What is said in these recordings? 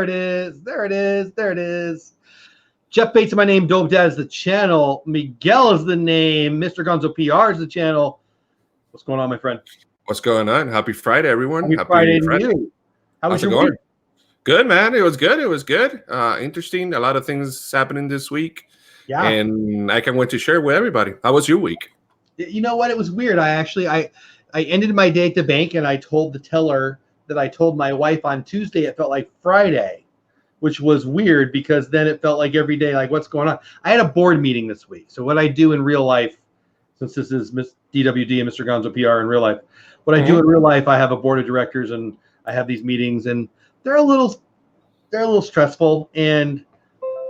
it is. There it is. There it is. Jeff Bates is my name. Dope Dad is the channel. Miguel is the name. Mr. Gonzo PR is the channel. What's going on, my friend? What's going on? Happy Friday, everyone. Happy Friday to you. How was your week? Good, man. It was good. It was good. Interesting. A lot of things happening this week. Yeah. And I can't wait to share with everybody. How was your week? You know what? It was weird. I ended my day at the bank, and I told the teller that I told my wife on Tuesday. It felt like Friday, which was weird because then it felt like every day, like, what's going on? I had a board meeting this week. So what I do in real life, since this is Miss DWD and Mr. Gonzo PR in real life, what I do in real life, I have a board of directors and I have these meetings, and they're a little stressful, and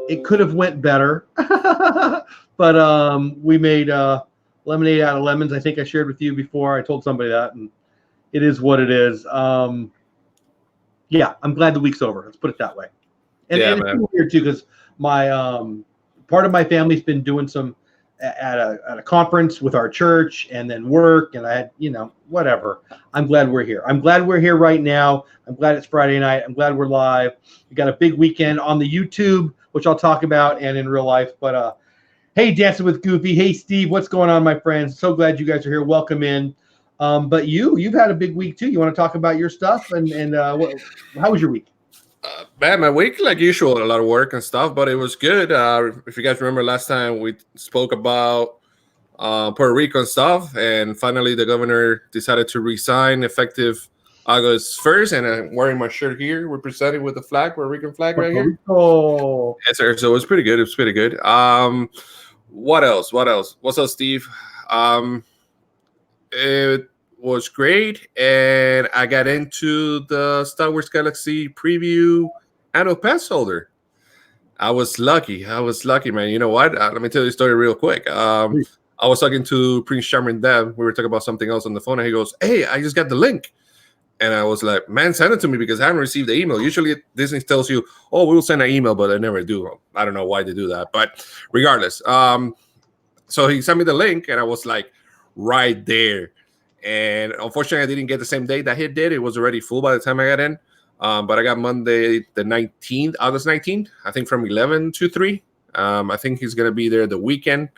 it could have went better. But we made lemonade out of lemons. I think I shared with you before. I told somebody that, and it is what it is. Yeah, I'm glad the week's over. Let's put it that way. And, yeah, and it's weird too, because my part of my family's been doing some at a conference with our church, and then work, and I had, whatever. I'm glad we're here. I'm glad we're here right now. I'm glad it's Friday night. I'm glad we're live. We got a big weekend on the YouTube, which I'll talk about, and in real life. But hey, Dancing with Goofy. Hey, Steve. What's going on, my friends? So glad you guys are here. Welcome in. But you've had a big week too. You want to talk about your stuff and how was your week? Man, my week, like usual, a lot of work and stuff, but it was good. If you guys remember last time, we spoke about Puerto Rico and stuff, and finally the governor decided to resign effective August 1st, and I'm wearing my shirt here. We're presenting with the flag, Puerto Rican flag right here. Oh, yes, sir. So it was pretty good. It was pretty good. What else? What's up, Steve? It was great, and I got into the Star Wars Galaxy preview annual pass holder. I was lucky, man. You know what? Let me tell you a story real quick. I was talking to Prince Charming Dev. We were talking about something else on the phone, and he goes, "Hey, I just got the link." And I was like, "Man, send it to me because I haven't received the email." Usually Disney tells you, "Oh, we will send an email," but I never do. I don't know why they do that, but regardless. So he sent me the link, and I was like, right there. And unfortunately, I didn't get the same day that he did. It was already full by the time I got in. But I got Monday the 19th, August 19th, I think from 11 to 3. I think he's going to be there the weekend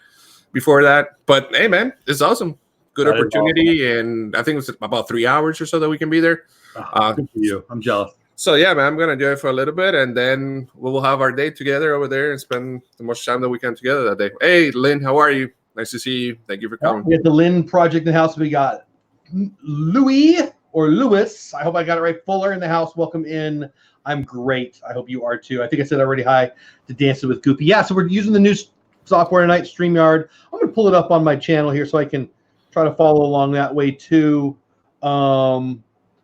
before that. But hey, man, it's awesome. Good opportunity. Awesome. And I think it's about 3 hours or so that we can be there. Good for you. I'm jealous. So, yeah, man, I'm going to do it for a little bit. And then we will have our day together over there and spend the most time that we can together that day. Hey, Lynn, how are you? Nice to see you. Thank you for coming. We got the Lynn project in the house. We got Louis, I hope I got it right. Fuller in the house. Welcome in. I'm great. I hope you are too. I think I said already hi to Dancing with Goofy. Yeah, so we're using the new software tonight, StreamYard. I'm going to pull it up on my channel here so I can try to follow along that way too. A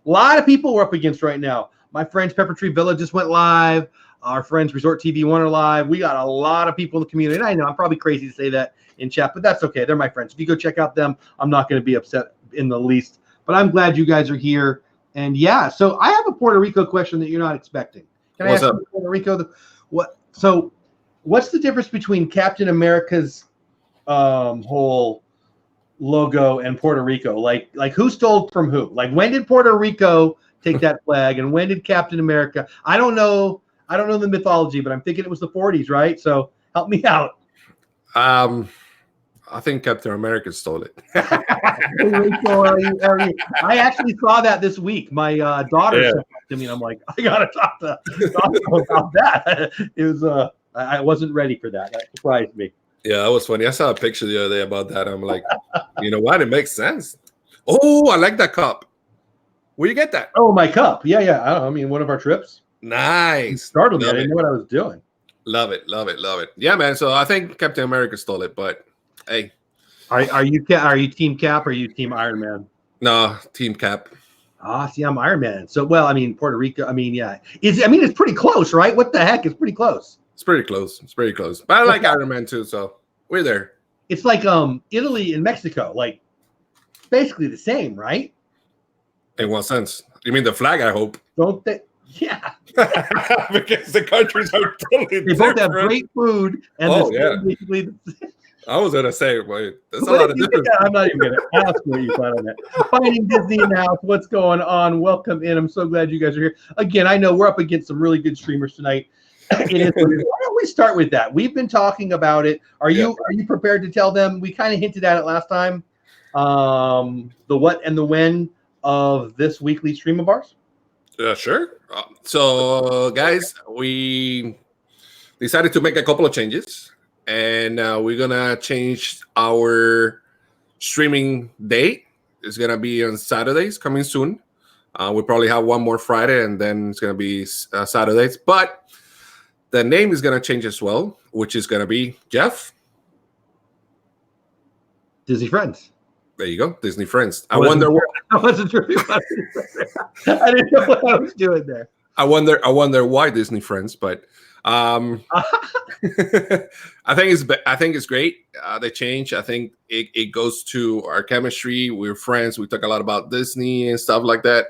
lot of people we're up against right now. My friends Pepper Tree Villa just went live. Our friends Resort TV 1 are live. We got a lot of people in the community. And I know I'm probably crazy to say that in chat, but that's okay. They're my friends. If you go check out them, I'm not going to be upset in the least. But I'm glad you guys are here. And yeah, so I have a Puerto Rico question that you're not expecting. Can I ask you Puerto Rico? What's the difference between Captain America's whole logo and Puerto Rico? Like who stole from who? Like when did Puerto Rico take that flag, and when did Captain America? I don't know the mythology, but I'm thinking it was the 40s, right? So help me out. I think Captain America stole it. I actually saw that this week. My daughter sent it to me, and I'm like, I gotta talk to about that. It was I wasn't ready for that. That surprised me. Yeah, that was funny. I saw a picture the other day about that. I'm like, you know what? It makes sense. Oh, I like that cup. Where you get that? Oh, my cup. Yeah. I mean, one of our trips. Nice. It startled me. I didn't know what I was doing. Love it. Yeah, man. So I think Captain America stole it, but hey. Are you Team Cap or are you Team Iron Man? No, Team Cap. See, I'm Iron Man. So, well, I mean, Puerto Rico. I mean, yeah. It's pretty close, right? What the heck? It's pretty close. It's pretty close. But I like Iron Man too, so we're there. It's like Italy and Mexico, like basically the same, right? In what sense? You mean the flag? I hope. Don't they? Yeah. Because the countries are totally They both have great food, and basically I was gonna say, wait, there's a What lot of did you difference. think? I'm not even gonna ask what you thought on that. Finding Disney in the house. What's going on? Welcome in. I'm so glad you guys are here. Again, I know we're up against some really good streamers tonight. It is. Why don't we start with that? We've been talking about it. Are you prepared to tell them? We kind of hinted at it last time. The what and the when of this weekly stream of ours. Sure. So, guys, we decided to make a couple of changes, and we're gonna change our streaming date. It's gonna be on Saturdays, coming soon. We probably have one more Friday, and then it's gonna be Saturdays. But the name is gonna change as well, which is gonna be Jeff. Disney Friends. There you go, Disney Friends. I wonder what I wasn't sure. I didn't know what I was doing there. I wonder why Disney Friends, but I think it's great. The change. I think it goes to our chemistry. We're friends. We talk a lot about Disney and stuff like that.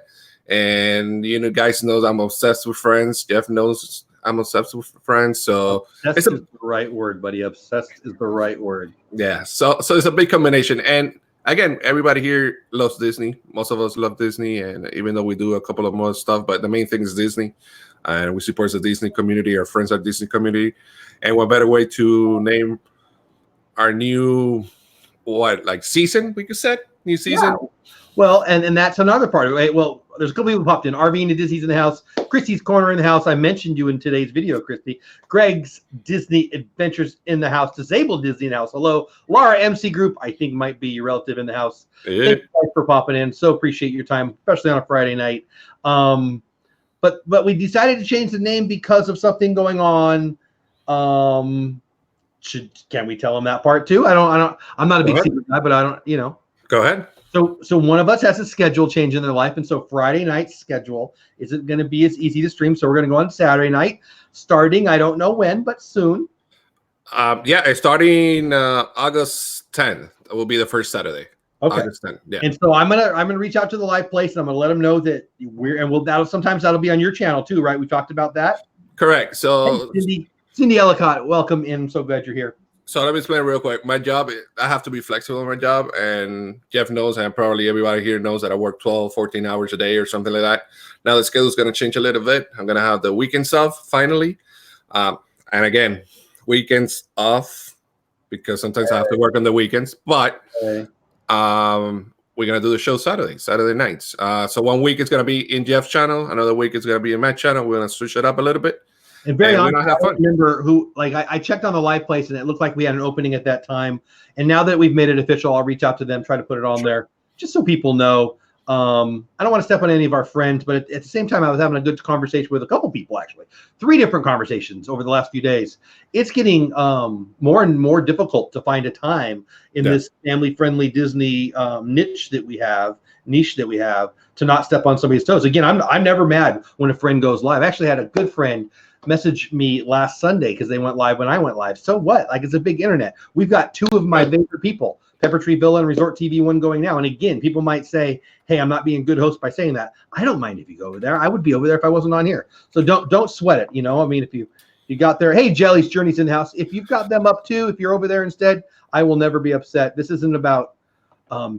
And guys knows I'm obsessed with Friends. Jeff knows I'm obsessed with Friends. So obsessed is the right word, buddy. Obsessed is the right word. Yeah. So it's a big combination. And again, everybody here loves Disney. Most of us love Disney, and even though we do a couple of more stuff, but the main thing is Disney, and we support the Disney community. Our friends are Disney community, and what better way to name our new season? We could say new season. Yeah. Well, and that's another part of it. Right? Well, there's a couple people who popped in. RV and Disney's in the house. Christy's Corner in the house. I mentioned you in today's video, Christy. Greg's Disney Adventures in the house. Disabled Disney in the house. Hello. Laura MC Group, I think might be your relative in the house. Yeah. Thank you guys for popping in. So appreciate your time, especially on a Friday night. But we decided to change the name because of something going on. Can we tell them that part too? I'm not a big secret guy, but I don't, Go ahead. So one of us has a schedule change in their life, and so Friday night's schedule isn't going to be as easy to stream. So we're going to go on Saturday night, starting I don't know when, but soon. Starting August 10th will be the first Saturday. Okay. August 10th. Yeah. And so I'm gonna reach out to the live place, and I'm gonna let them know that that'll be on your channel too, right? We talked about that. Correct. So Cindy Ellicott, welcome in. I'm so glad you're here. So let me explain real quick. My job, I have to be flexible in my job, and Jeff knows, and probably everybody here knows that I work 12, 14 hours a day or something like that. Now the schedule is going to change a little bit. I'm going to have the weekends off finally. And again, weekends off because sometimes I have to work on the weekends, but we're going to do the show Saturday nights. So 1 week it's going to be in Jeff's channel. Another week it's going to be in my channel. We're going to switch it up a little bit. And very honestly, I don't remember who, I checked on the live place and it looked like we had an opening at that time. And now that we've made it official, I'll reach out to them, try to put it on there just so people know. I don't want to step on any of our friends, but at the same time, I was having a good conversation with a couple people, actually. 3 different conversations over the last few days. It's getting more and more difficult to find a time in this family-friendly Disney niche that we have to not step on somebody's toes. Again, I'm never mad when a friend goes live. I actually had a good friend message me last Sunday because they went live when I went live. So what? It's a big internet. We've got 2 of my favorite people, Pepper Tree Villa and Resort TV 1 going now. And again, people might say, hey, I'm not being a good host by saying that. I don't mind if you go over there. I would be over there if I wasn't on here. So don't sweat it. If you got there, hey, Jelly's Journey's in the house. If you've got them up too, if you're over there instead, I will never be upset. This isn't about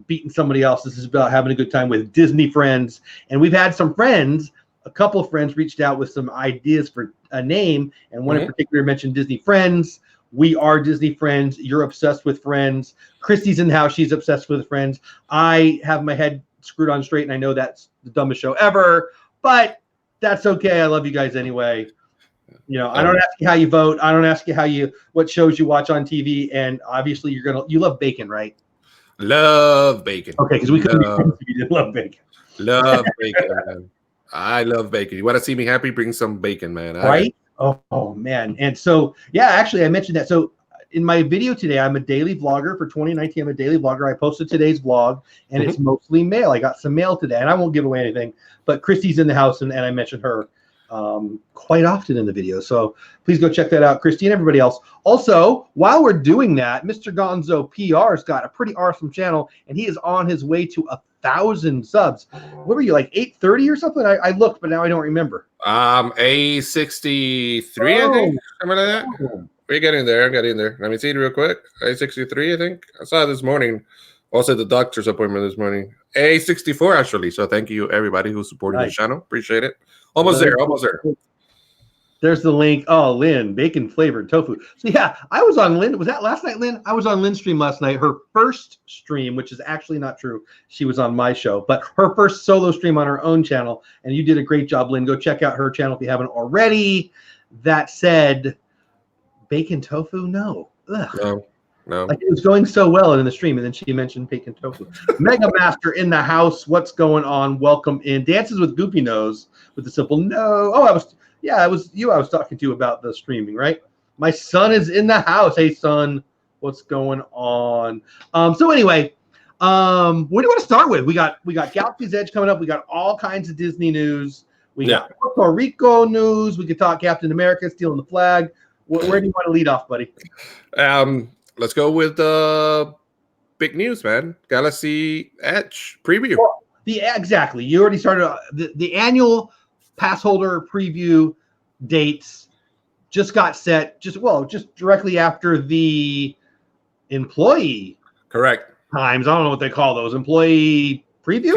beating somebody else. This is about having a good time with Disney friends. And we've had some friends, a couple of friends reached out with some ideas for a name, and one in particular mentioned Disney Friends. We are Disney Friends. You're obsessed with Friends. Christy's in the house. She's obsessed with Friends. I have my head screwed on straight, and I know that's the dumbest show ever, but that's okay. I love you guys anyway. I don't ask you how you vote. I don't ask you what shows you watch on TV, and obviously you love bacon, right? Love bacon. Okay, because we couldn't be friends if you didn't love bacon. Love bacon, man. I love bacon. You want to see me happy? Bring some bacon, man. Right? Oh, man. And so, actually, I mentioned that. So in my video today, I'm a daily vlogger for 2019. I'm a daily vlogger. I posted today's vlog, and it's mostly mail. I got some mail today, and I won't give away anything. But Christy's in the house, and I mentioned her quite often in the video. So please go check that out, Christy and everybody else. Also, while we're doing that, Mr. Gonzo PR's got a pretty awesome channel, and he is on his way to 1,000 subs. What were you, like 830 or something? I looked, but now I don't remember. 863, I think, something like that. We're getting there. I'm getting there. Let me see it real quick. A63, I think. I saw it this morning. Also, the doctor's appointment this morning. A64, actually. So thank you, everybody who's supporting the channel. Appreciate it. Almost there. Almost there. There's the link. Oh, Lynn, bacon flavored tofu. So yeah, I was on Lynn. Was that last night, Lynn? I was on Lynn's stream last night. Her first stream, which is actually not true. She was on my show, but her first solo stream on her own channel. And you did a great job, Lynn. Go check out her channel if you haven't already. That said, bacon tofu? No. Ugh. No. Like it was going so well in the stream, and then she mentioned bacon tofu. Mega Master in the house. What's going on? Welcome in. Dances with Goopy Nose with the simple no. Oh, it was you I was talking to about the streaming, right? My son is in the house. Hey, son, what's going on? So anyway, what do you want to start with? We got Galaxy's Edge coming up. We got all kinds of Disney news. We got Puerto Rico news. We could talk Captain America stealing the flag. Where do you want to lead off, buddy? Let's go with the big news, man. Galaxy Edge preview. Well, exactly. You already started the annual pass holder preview dates just got set just directly after the employee times. I don't know what they call those. Employee preview?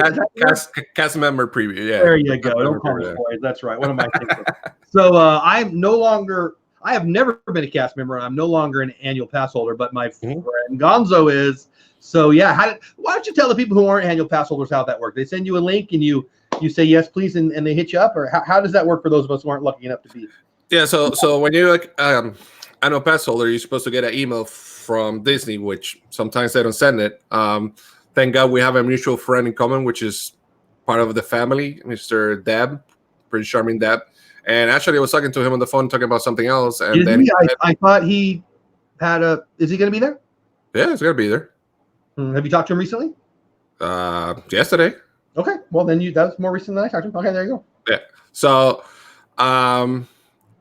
Cast member preview. Yeah. There you go. Don't call me employees. That's right. What am I thinking? So I have never been a cast member, and I'm no longer an annual pass holder, but my friend Gonzo is. So yeah, why don't you tell the people who aren't annual pass holders how that works? They send you a link and you say yes, please, and they hit you up, or how does that work for those of us who aren't lucky enough to be? Yeah, so when you're like annual pass holder, you're supposed to get an email from Disney, which sometimes they don't send it. Thank God we have a mutual friend in common, which is part of the family, Mr. Deb, pretty charming Deb. And actually, I was talking to him on the phone, talking about something else. And I thought he had is he going to be there? Yeah, he's going to be there. Have you talked to him recently? Yesterday. Okay, well then that was more recent than I talked to him. Okay, there you go. Yeah. So,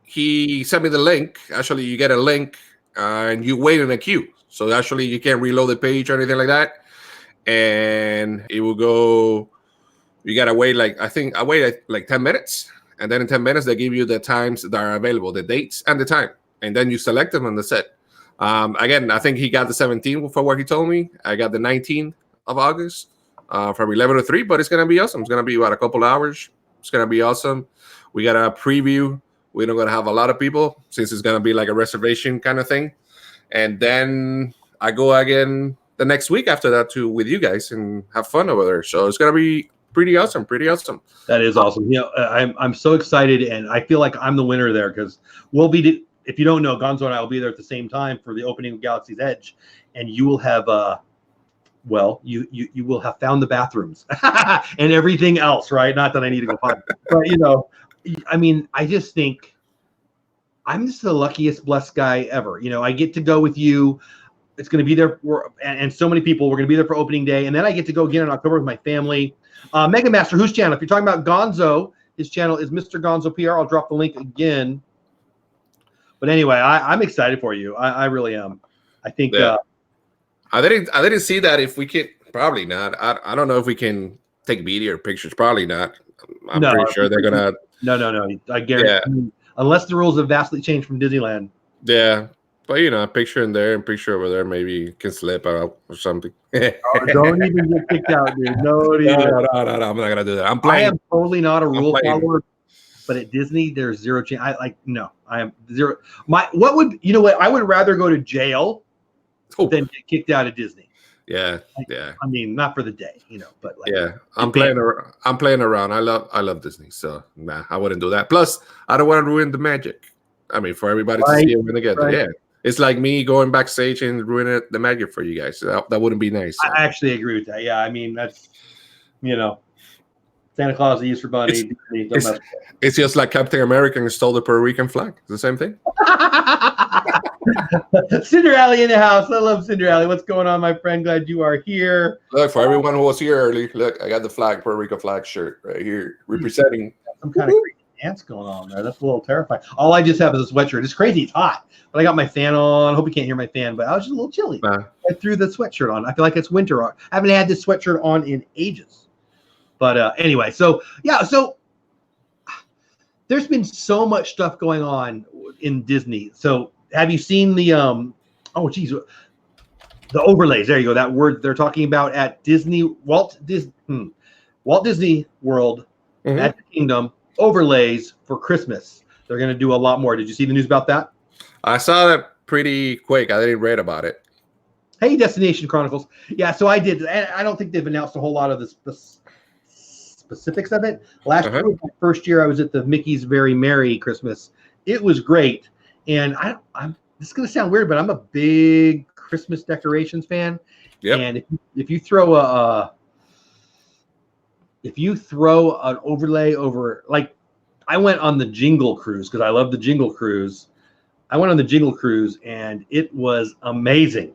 he sent me the link. Actually, you get a link and you wait in a queue. So actually, you can't reload the page or anything like that. And it will go. You gotta wait I waited like 10 minutes. And then in 10 minutes, they give you the times that are available, the dates and the time. And then you select them on the set. Again, I think he got the 17th for what he told me. I got the 19th of August from 11 to 3. But it's going to be awesome. It's going to be about a couple hours. It's going to be awesome. We got a preview. We're not going to have a lot of people since it's going to be like a reservation kind of thing. And then I go again the next week after that with you guys and have fun over there. So it's going to be pretty awesome. That is awesome. You know, I'm so excited, and I feel like I'm the winner there because we'll be. If you don't know, Gonzo and I will be there at the same time for the opening of Galaxy's Edge, and you will have you will have found the bathrooms and everything else, right? Not that I need to go find, but you know, I mean, I just think I'm just the luckiest blessed guy ever. You know, I get to go with you. It's going to be there, and so many people. We're going to be there for opening day, and then I get to go again in October with my family. Mega Master, whose channel? If you're talking about Gonzo, his channel is Mr. GonzoPR. I'll drop the link again. But anyway, I'm excited for you. I really am. I think. Yeah. I didn't see that. If we could, probably not. I don't know if we can take video or pictures. Probably not. I'm pretty sure they're gonna. No. I guarantee. Yeah. Unless the rules have vastly changed from Disneyland. Yeah. But, you know, a picture in there and picture over there maybe can slip out or something. Don't even get kicked out, dude. No, I'm not going to do that. I am totally not a rule follower, but at Disney, there's zero chance. I am zero. I would rather go to jail than get kicked out of Disney. Yeah. I mean, not for the day, you know, but like. Yeah, I'm playing around. I love Disney, so nah, I wouldn't do that. Plus, I don't want to ruin the magic. I mean, for everybody to see it when they get there. Yeah. It's like me going backstage and ruining the magic for you guys. So that wouldn't be nice. So. I actually agree with that. Yeah, I mean, that's, you know, Santa Claus, the Easter Bunny. It's just like Captain America stole the Puerto Rican flag. It's the same thing. Cinder Alley in the house. I love Cinder Alley. What's going on, my friend? Glad you are here. Look, for everyone who was here early, look, I got the flag, Puerto Rico flag shirt right here, representing. Some kind of crazy dance going on there. That's a little terrifying. All I just have is a sweatshirt. It's crazy. It's hot. But I got my fan on. I hope you can't hear my fan, but I was just a little chilly. I threw the sweatshirt on. I feel like it's winter. I haven't had this sweatshirt on in ages. But anyway, so there's been so much stuff going on in Disney. So have you seen the oh geez, the overlays? There you go. That word they're talking about at Walt Disney World, Magic Kingdom, overlays for Christmas. They're going to do a lot more. Did you see the news about that? I saw that pretty quick. I didn't read about it. Hey, Destination Chronicles. Yeah, so I did. And I don't think they've announced a whole lot of the specifics of it. Last year, my first year, I was at the Mickey's Very Merry Christmas. It was great. And this is going to sound weird, but I'm a big Christmas decorations fan. Yep. And if you throw an overlay over, like, I went on the Jingle Cruise because I love the Jingle Cruise. I went on the Jingle Cruise and it was amazing.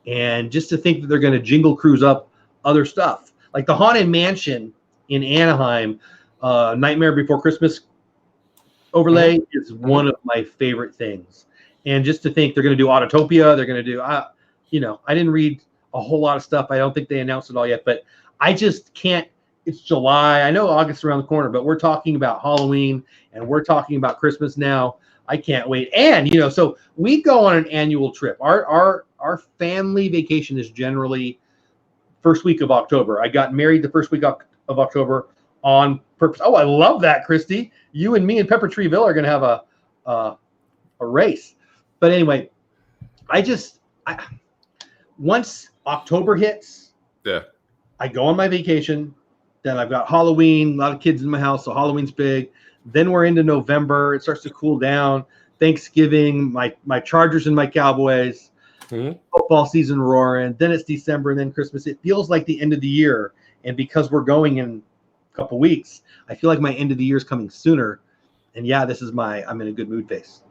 And just to think that they're going to Jingle Cruise up other stuff, like the Haunted Mansion in Anaheim, Nightmare Before Christmas overlay is one of my favorite things. And just to think they're going to do Autotopia, they're going to do, I didn't read a whole lot of stuff. I don't think they announced it all yet, but I just can't. It's July. I know August is around the corner, but we're talking about Halloween and we're talking about Christmas now. I can't wait. And, so we go on an annual trip. Our family vacation is generally first week of October. I got married the first week of October on purpose. Oh, I love that, Christy. You and me and Pepper Treeville are going to have a race. But anyway, once October hits, I go on my vacation. Then I've got Halloween, a lot of kids in my house, so Halloween's big. Then we're into November. It starts to cool down. Thanksgiving, my Chargers and my Cowboys, football season roaring. Then it's December and then Christmas. It feels like the end of the year. And because we're going in a couple weeks, I feel like my end of the year is coming sooner. And yeah, I'm in a good mood face.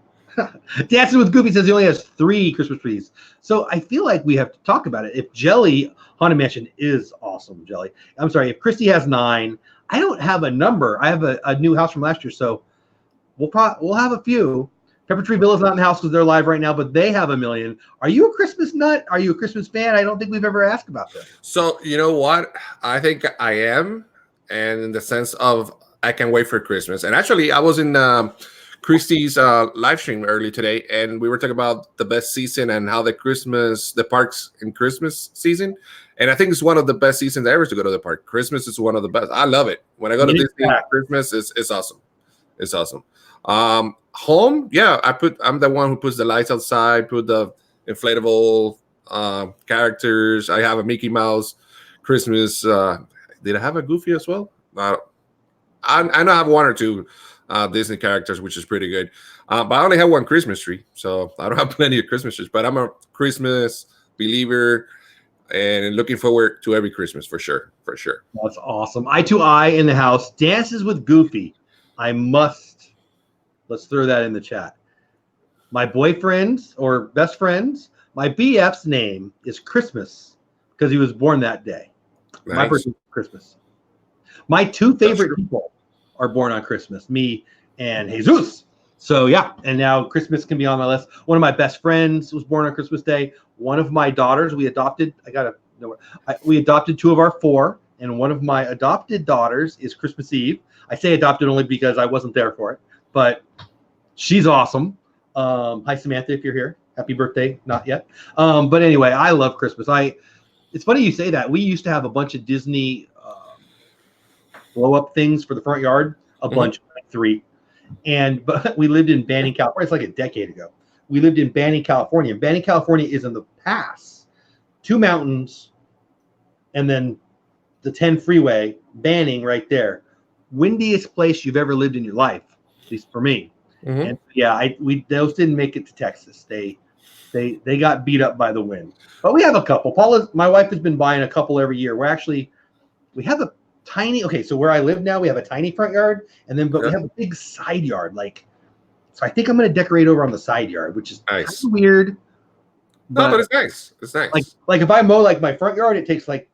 Dancing with Goofy says he only has 3 Christmas trees. So I feel like we have to talk about it. If Jelly, Haunted Mansion is awesome, Jelly. I'm sorry, if Christy has 9, I don't have a number. I have a new house from last year, so we'll have a few. Pepper Tree Villa's not in the house because they're live right now, but they have 1 million. Are you a Christmas nut? Are you a Christmas fan? I don't think we've ever asked about this. So you know what? I think I am, and in the sense of I can't wait for Christmas. And actually, I was in Christie's live stream early today, and we were talking about the best season and how the parks in Christmas season. And I think it's one of the best seasons ever to go to the park. Christmas is one of the best. I love it. When I go to Disney, Christmas it's awesome. It's awesome. Home, yeah, I'm the one who puts the lights outside, put the inflatable characters. I have a Mickey Mouse Christmas. Did I have a Goofy as well? I know I have 1 or 2 Disney characters, which is pretty good. But I only have 1 Christmas tree, so I don't have plenty of Christmas trees. But I'm a Christmas believer and looking forward to every Christmas for sure. That's awesome. Eye to Eye in the house dances with Goofy. Let's throw that in the chat. My boyfriend's or best friend's, my BF's name is Christmas because he was born that day. Nice. My birthday is Christmas. My 2 favorite people are born on Christmas, me and Jesus. So yeah, and now Christmas can be on my list. One of my best friends was born on Christmas Day. One of my daughters we adopted. We adopted 2 of our 4, and one of my adopted daughters is Christmas Eve. I say adopted only because I wasn't there for it, but she's awesome. Hi Samantha, if you're here, happy birthday. Not yet, but anyway, I love Christmas. It's funny you say that. We used to have a bunch of Disney blow up things for the front yard, a bunch, like 3. But we lived in Banning, California. It's like a decade ago. We lived in Banning, California. And Banning, California is in the pass, 2 mountains, and then the 10 freeway, Banning right there. Windiest place you've ever lived in your life, at least for me. And yeah, those didn't make it to Texas. They got beat up by the wind. But we have a couple. My wife has been buying a couple every year. We have a tiny, so where I live now, we have a tiny front yard, and then we have a big side yard. So I think I'm going to decorate over on the side yard, which is nice. Kind of weird. But it's nice. It's nice. Like if I mow my front yard, it takes and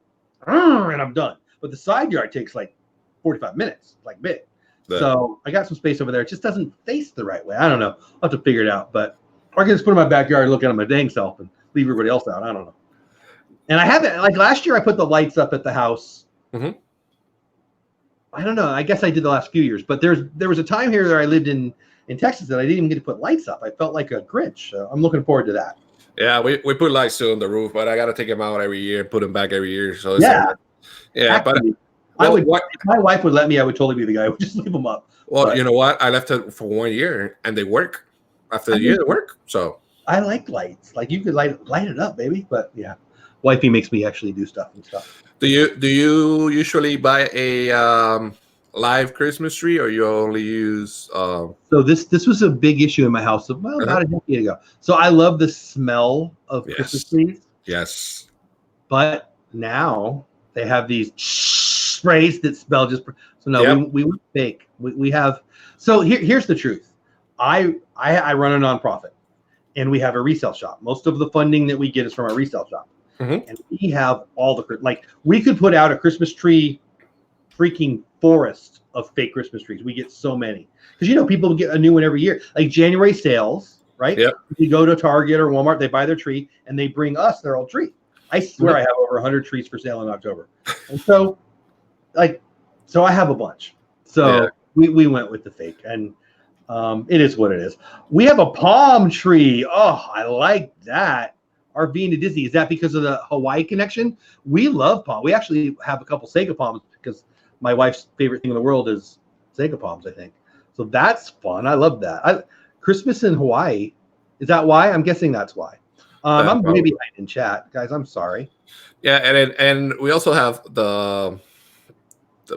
I'm done. But the side yard takes 45 minutes, big. So I got some space over there. It just doesn't face the right way. I don't know. I'll have to figure it out. But I can just put it in my backyard and look at my dang self and leave everybody else out. I don't know. And I haven't, last year I put the lights up at the house. I don't know. I guess I did the last few years. But there was a time here that I lived in in Texas that I didn't even get to put lights up. I felt like a Grinch. So I'm looking forward to that. Yeah, we put lights still on the roof, but I got to take them out every year and put them back every year. So it's yeah. Actually, but I would. If my wife would let me, I would totally be the guy who would just leave them up. Well, but, you know what? I left it for 1 year, and they work. After the year, they work. So I like lights. Like you could light it up, baby. But yeah, wifey makes me actually do stuff and stuff. Do you usually buy a live Christmas tree, or you only use? So this was a big issue in my house about a decade ago. So I love the smell of Christmas trees. Yes. But now they have these sprays that smell just. So no, we went fake. We have. So here's the truth. I run a nonprofit, and we have a resale shop. Most of the funding that we get is from our resale shop, and we have all the we could put out a Christmas tree, freaking forest of fake Christmas trees. We get so many because people get a new one every year. Like January sales, right? Yep. You go to Target or Walmart, they buy their tree and they bring us their old tree. I swear I have over 100 trees for sale in October, and so I have a bunch. So we went with the fake, and it is what it is. We have a palm tree. Oh, I like that. Our being to Disney, is that because of the Hawaii connection? We love palm. We actually have a couple Sega palms because my wife's favorite thing in the world is Sega palms, I think. So that's fun. I love that. Christmas in Hawaii. Is that why? I'm guessing that's why. I'm way behind in chat, guys. I'm sorry. Yeah, and we also have the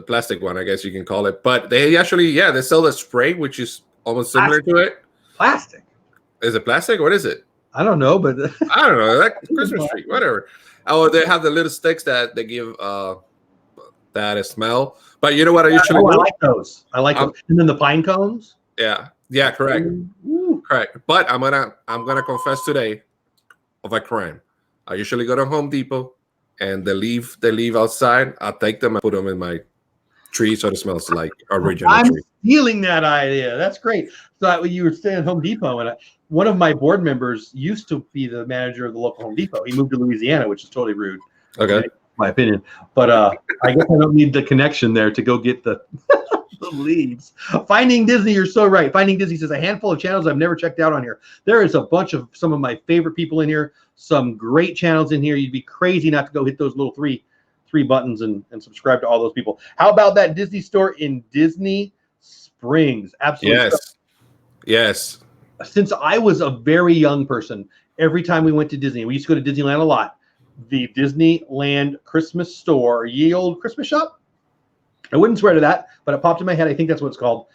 plastic one, I guess you can call it. But they actually, they sell the spray, which is almost similar to it. Plastic. Is it plastic? What is it? I don't know, but I don't know. Like Christmas tree, whatever. Oh, they have the little sticks that they give that a smell. But you know what I usually do? I like those. I like those. And then the pine cones. Yeah, correct. Correct. But I'm gonna confess today of a crime. I usually go to Home Depot and they leave outside. I take them and put them in my tree so it smells like original I'm tree. Stealing that idea. That's great. So you were staying at Home Depot, and one of my board members used to be the manager of the local Home Depot. He moved to Louisiana, which is totally rude. Okay. In my opinion. But I guess I don't need the connection there to go get the the leads. Finding Disney, you're so right. Finding Disney says a handful of channels I've never checked out on here. There is a bunch of some of my favorite people in here. Some great channels in here. You'd be crazy not to go hit those little three buttons and subscribe to all those people. How about that Disney store in Disney Springs? Absolutely. Yes. Since I was a very young person, every time we went to Disney, we used to go to Disneyland a lot. The Disneyland Christmas store, ye old Christmas shop, I wouldn't swear to that, but it popped in my head. I think that's what it's called.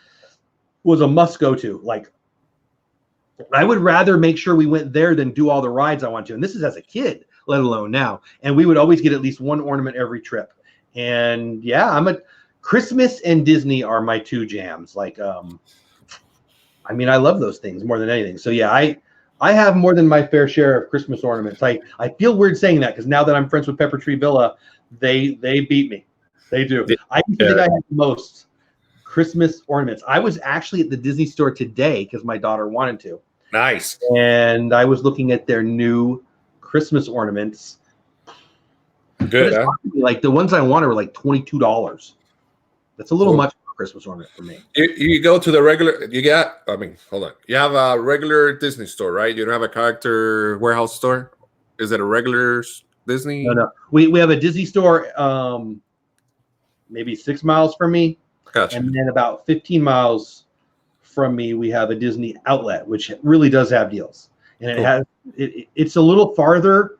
Was a must go to. Like, I would rather make sure we went there than do all the rides I want to. And this is as a kid, let alone now. And we would always get at least one ornament every trip. And yeah, Christmas and Disney are my two jams. Like, I mean, I love those things more than anything. So yeah, I have more than my fair share of Christmas ornaments. I feel weird saying that because now that I'm friends with Pepper Tree Villa, they beat me. They do. I used to think I had the most Christmas ornaments. I was actually at the Disney store today because my daughter wanted to. Nice. And I was looking at their new Christmas ornaments. Good. Huh? Like the ones I wanted were like $22. That's a little much for a Christmas ornament for me. You go to the regular. Hold on. You have a regular Disney store, right? You don't have a character warehouse store. Is it a regular Disney? No. We have a Disney store. Maybe 6 miles from me. Gotcha. And then about 15 miles from me, we have a Disney outlet, which really does have deals. And it's a little farther.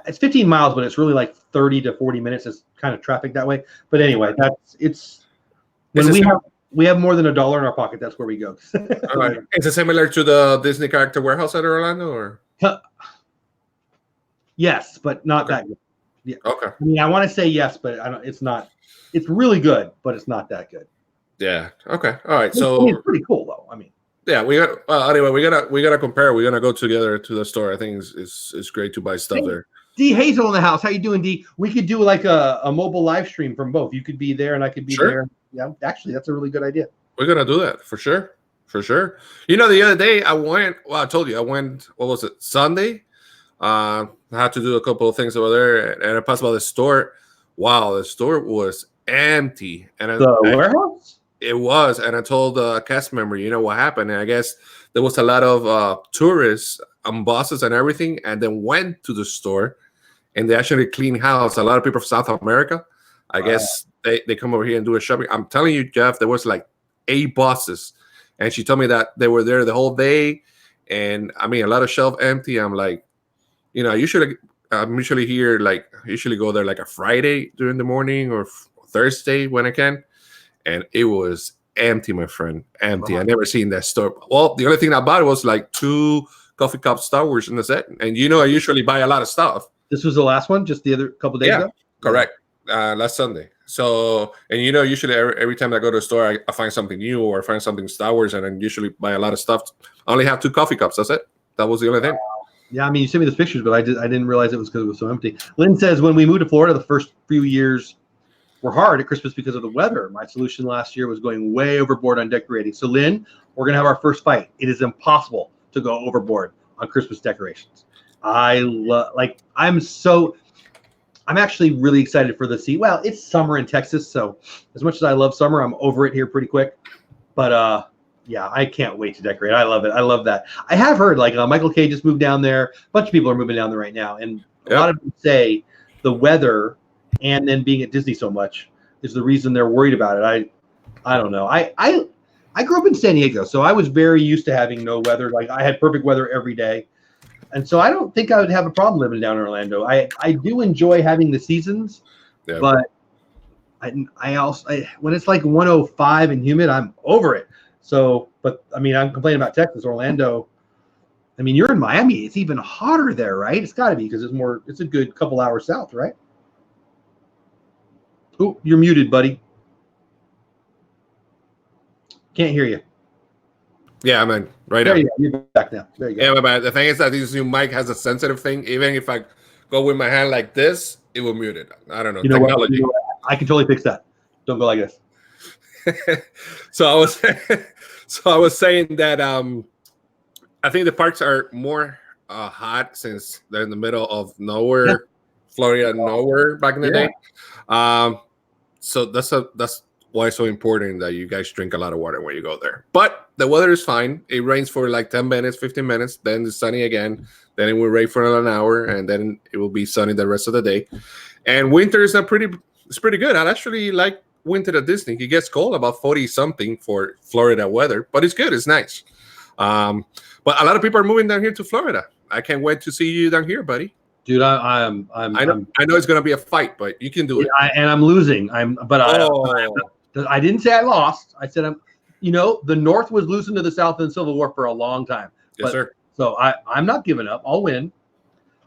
It's 15 miles, but it's really like 30 to 40 minutes. It's kind of traffic that way. But anyway, we have more than $1 in our pocket, that's where we go. All right. Is it similar to the Disney character warehouse at Orlando, or? Yes, but not that good. Yeah. Okay. I mean, I want to say yes, but it's not. It's really good, but it's not that good. Yeah. Okay. All right. So it's pretty cool, though. I mean. Yeah, we got. Anyway, we gotta compare. We're gonna go together to the store. I think it's great to buy stuff there. D Hazel in the house. How you doing, D? We could do like a mobile live stream from both. You could be there and I could be there. Yeah, actually, that's a really good idea. We're gonna do that for sure. For sure. You know, the other day I went. Well, I told you I went. What was it? Sunday. I had to do a couple of things over there, and I passed by the store. Wow, the store was empty. And the warehouse? It was, and I told a cast member, you know what happened, and I guess there was a lot of tourists and buses and everything, and then went to the store, and they actually clean house. A lot of people from South America, I guess they come over here and do a shopping. I'm telling you, Jeff, there was like 8 buses, and she told me that they were there the whole day, and I mean a lot of shelf empty. I'm like, I'm usually here, like I usually go there like a Friday during the morning or Thursday when I can. And it was empty, my friend. Empty. I never seen that store. Well, the only thing I bought was like 2 coffee cup Star Wars in the set. And I usually buy a lot of stuff. This was the last one, just the other couple days ago? Correct. Last Sunday. So, and usually every time I go to a store, I find something new or I find something Star Wars, and I usually buy a lot of stuff. I only have 2 coffee cups. That's it. That was the only thing. Yeah, I mean, you sent me the pictures, but I didn't realize it was because it was so empty. Lynn says, when we moved to Florida, the first few years were hard at Christmas because of the weather. My solution last year was going way overboard on decorating. So, Lynn, we're going to have our first fight. It is impossible to go overboard on Christmas decorations. I'm actually really excited for the sea. Well, it's summer in Texas, so as much as I love summer, I'm over it here pretty quick. But yeah, I can't wait to decorate. I love it. I love that. I have heard like Michael K just moved down there. A bunch of people are moving down there right now, and a lot of them say the weather and then being at Disney so much is the reason they're worried about it. I don't know. I grew up in San Diego, so I was very used to having no weather. Like I had perfect weather every day. And so I don't think I would have a problem living down in Orlando. I do enjoy having the seasons, but I also when it's like 105 and humid, I'm over it. So, but I mean, I'm complaining about Texas, Orlando. I mean, you're in Miami. It's even hotter there, right? It's got to be because it's a good couple hours south, right? Oh, you're muted, buddy. Can't hear you. Yeah, I'm in right there now. You're back now. There you go. Yeah, but the thing is that this new mic has a sensitive thing. Even if I go with my hand like this, it will mute it. I don't know. Technology. What? I can totally fix that. Don't go like this. So I was saying that I think the parks are more hot since they're in the middle of nowhere, Florida, nowhere back in the day. So that's why it's so important that you guys drink a lot of water when you go there. But the weather is fine. It rains for like 10 minutes, 15 minutes, then it's sunny again. Then it will rain for another hour, and then it will be sunny the rest of the day. And winter is pretty good. I actually like winter at Disney. It gets cold, about 40 something for Florida weather, but it's good. It's nice. But a lot of people are moving down here to Florida. I can't wait to see you down here, buddy. Dude, I know it's gonna be a fight, but you can do it. And I'm losing. I didn't say I lost. I said the North was losing to the South in the Civil War for a long time. Yes, sir. So I'm not giving up. I'll win.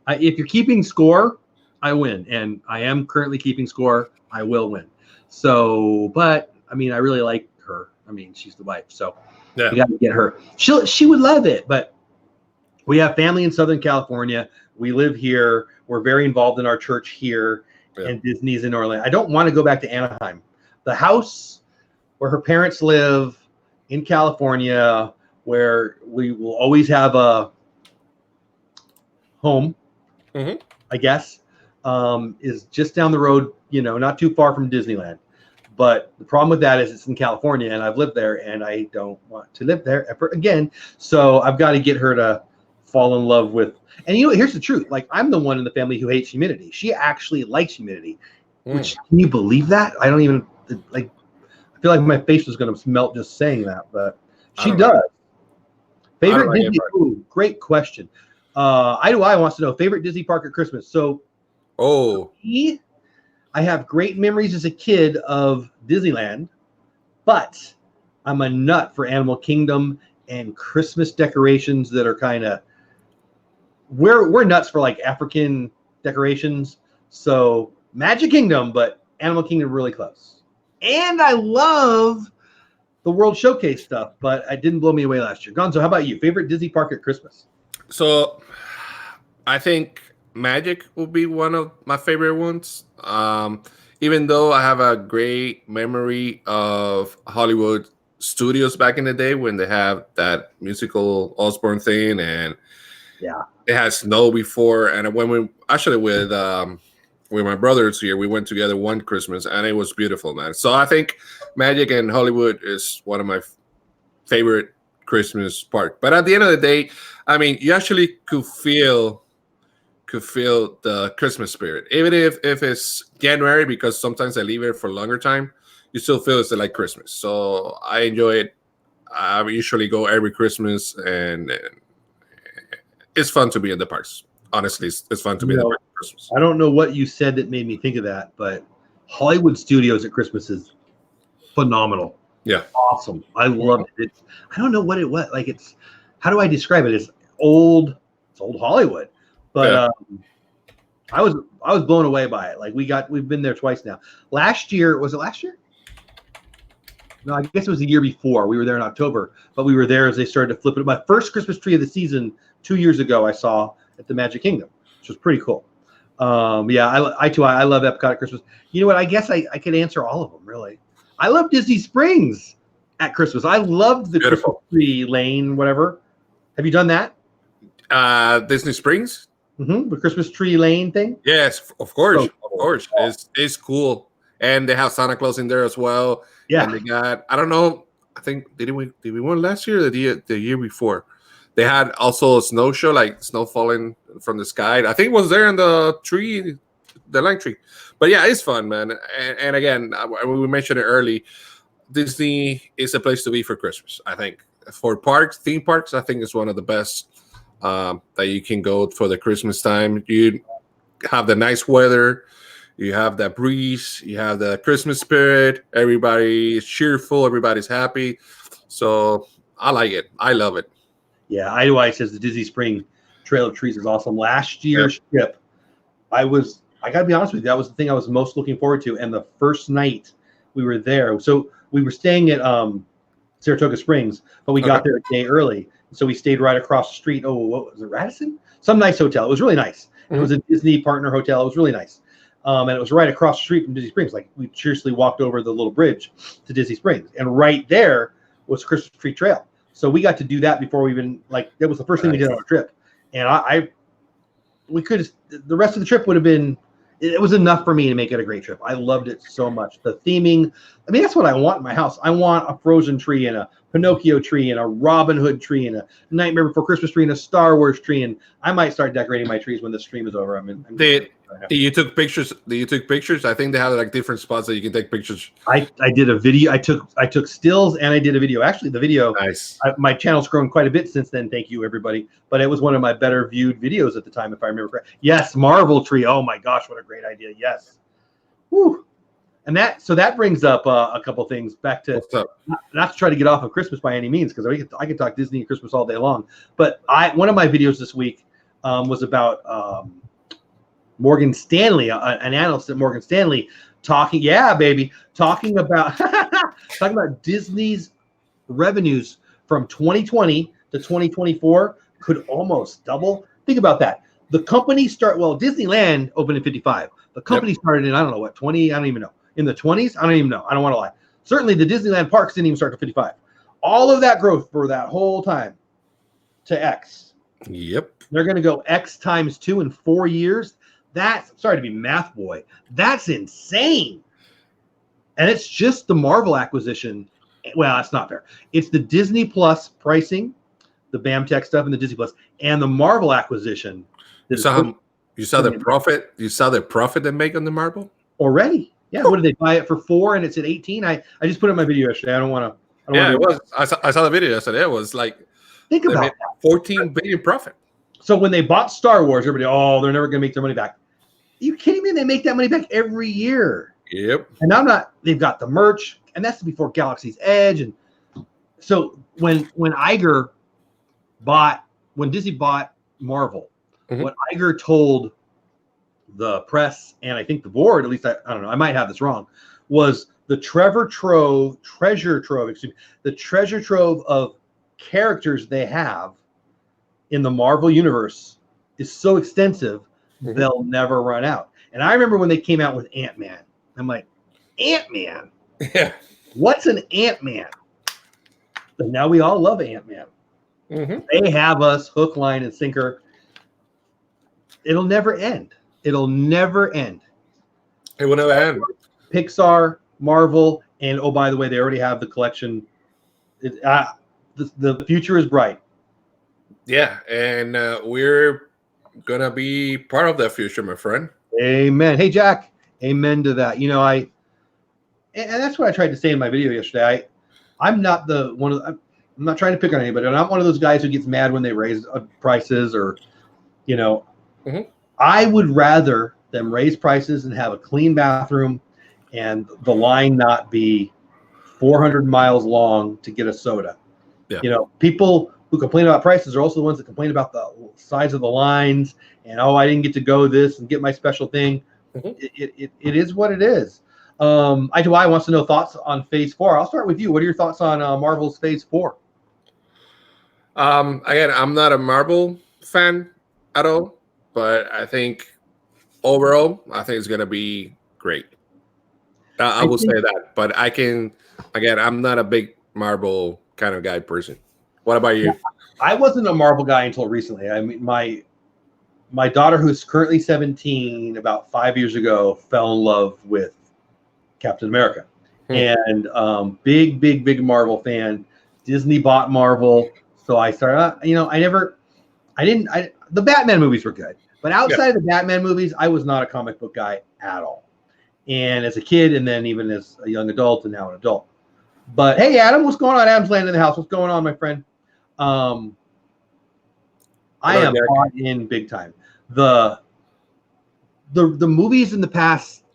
If you're keeping score, I win, and I am currently keeping score. I will win. So, but I mean, I really like her. I mean, she's the wife, so you got to get her. She would love it. But we have family in Southern California. We live here. We're very involved in our church here, and Disney's in Orlando. I don't want to go back to Anaheim. The house where her parents live in California, where we will always have a home, I guess, is just down the road, not too far from Disneyland. But the problem with that is it's in California, and I've lived there, and I don't want to live there ever again. So I've got to get her to fall in love with. And here's the truth. Like, I'm the one in the family who hates humidity. She actually likes humidity. Which, can you believe that? I don't even like. I feel like my face was going to melt just saying that, but she does. Favorite Disney? Ooh, great question. I wants to know favorite Disney park at Christmas. So, I have great memories as a kid of Disneyland, but I'm a nut for Animal Kingdom and Christmas decorations that are kind of. We're nuts for like African decorations, so Magic Kingdom, but Animal Kingdom really close. And I love the World Showcase stuff, but it didn't blow me away last year. Gonzo, how about you? Favorite Disney park at Christmas? So I think Magic will be one of my favorite ones. Even though I have a great memory of Hollywood Studios back in the day when they have that musical Osborne thing, and it had snow before, and when we actually with with my brothers here. We went together one Christmas, and it was beautiful, man. So I think Magic and Hollywood is one of my favorite Christmas park. But at the end of the day, I mean, you actually could feel the Christmas spirit, even if it's January, because sometimes I leave it for a longer time. You still feel it's like Christmas. So I enjoy it. I usually go every Christmas, and it's fun to be in the parks. Honestly, it's fun to be in the parks at Christmas. I don't know what you said that made me think of that, but Hollywood Studios at Christmas is phenomenal. Yeah, awesome. I loved it. I don't know what it was like. It's how do I describe it? It's old Hollywood, but I was blown away by it. Like we've been there twice now. Last year, was it last year? No, I guess it was the year before. We were there in October, but we were there as they started to flip it. My first Christmas tree of the season 2 years ago, I saw at the Magic Kingdom, which was pretty cool. Yeah, I love Epcot at Christmas. You know what? I guess I could answer all of them, really. I love Disney Springs at Christmas. I loved the Christmas tree lane, whatever. Have you done that? Disney Springs? Mm-hmm. The Christmas tree lane thing? Yes, of course. Of course. It's cool. And they have Santa Claus in there as well. Yeah. And they got, I don't know, I think, did we win last year or the year before? They had also a snow show, like snow falling from the sky. I think it was there in the tree, the lime tree. But yeah, it's fun, man. And again, we mentioned it early, Disney is a place to be for Christmas. I think for theme parks, I think it's one of the best that you can go for the Christmas time. You have the nice weather, you have that breeze, you have the Christmas spirit. Everybody is cheerful, everybody's happy. So I like it. I love it. Yeah, Idlewild says the Disney Spring Trail of Trees is awesome. Last year's trip, I got to be honest with you, that was the thing I was most looking forward to. And the first night we were there, so we were staying at Saratoga Springs, but we got there a day early. So we stayed right across the street. Oh, what was it, Radisson? Some nice hotel. It was really nice. Mm-hmm. It was a Disney partner hotel. It was really nice. And it was right across the street from Disney Springs. Like we seriously walked over the little bridge to Disney Springs. And right there was Christmas Tree Trail. So we got to do that before we even, like, that was the first thing we did on our trip. And we could, the rest of the trip would have been, it was enough for me to make it a great trip. I loved it so much. The theming, I mean, that's what I want in my house. I want a Frozen tree and a Pinocchio tree and a Robin Hood tree and a Nightmare Before Christmas tree and a Star Wars tree. And I might start decorating my trees when the stream is over. You took pictures? I think they have like different spots that you can take pictures. I did a video. I took stills and I did a video. Actually, the video. Nice. My channel's grown quite a bit since then. Thank you, everybody. But it was one of my better viewed videos at the time, if I remember correctly. Yes, Marvel tree. Oh my gosh, what a great idea! Yes. Woo. And that brings up a couple things back to not to try to get off of Christmas by any means, because I could talk Disney and Christmas all day long. But one of my videos this week was about Morgan Stanley, an analyst at Morgan Stanley, talking about Disney's revenues from 2020 to 2024 could almost double. Think about that. The company Disneyland opened in 55. The company started in, I don't know what, 20, I don't even know. In the 20s? I don't even know. I don't want to lie. Certainly the Disneyland parks didn't even start to 55. All of that growth for that whole time to X. Yep. They're going to go X times 2 in 4 years. Sorry to be math boy. That's insane. And it's just the Marvel acquisition. Well, that's not fair. It's the Disney Plus pricing, the BAMTech stuff, and the Disney Plus, and the Marvel acquisition. You saw the profit. You saw the profit they make on the Marvel already. Yeah. What did they buy it for 4 and it's at 18? I just put it in my video yesterday. I don't want to. Yeah, it was. I saw the video yesterday. It was like, think about that. 14 billion profit. So when they bought Star Wars, everybody, they're never going to make their money back. Are you kidding me? They make that money back every year. Yep. And they've got the merch, and that's before Galaxy's Edge. And so when Disney bought Marvel, what Iger told the press, and I think the board, at least I don't know, I might have this wrong, was the treasure trove of characters they have in the Marvel universe is so extensive, they'll never run out. And I remember when they came out with Ant-Man. I'm like, Ant-Man? Yeah. What's an Ant-Man? But now we all love Ant-Man. They have us hook, line, and sinker. It'll never end. It'll never end. It will never end. Pixar, Marvel, and oh, by the way, they already have the collection. The future is bright. Yeah, and we're gonna be part of that future, my friend. Amen. Hey, Jack. Amen to that. You know, and that's what I tried to say in my video yesterday. I'm not I'm not trying to pick on anybody. I'm not one of those guys who gets mad when they raise prices or, you know. Mm-hmm. I would rather them raise prices and have a clean bathroom and the line not be 400 miles long to get a soda. Yeah. You know, people who complain about prices are also the ones that complain about the size of the lines and, oh, I didn't get to go this and get my special thing. Mm-hmm. It is what it is. I wants to know thoughts on Phase 4. I'll start with you. What are your thoughts on Marvel's Phase 4? Again, I'm not a Marvel fan at all, but I think overall, I think it's going to be great. I will say that, but I'm not a big Marvel kind of guy person. What about you? I wasn't a Marvel guy until recently. I mean, my daughter, who's currently 17, about 5 years ago, fell in love with Captain America. And big Marvel fan. Disney bought Marvel. So I started, the Batman movies were good. But outside of the Batman movies, I was not a comic book guy at all. And as a kid, and then even as a young adult, and now an adult. But hey, Adam, what's going on? Adam's landing in the house. What's going on, my friend? I am bought in big time. The movies in the past,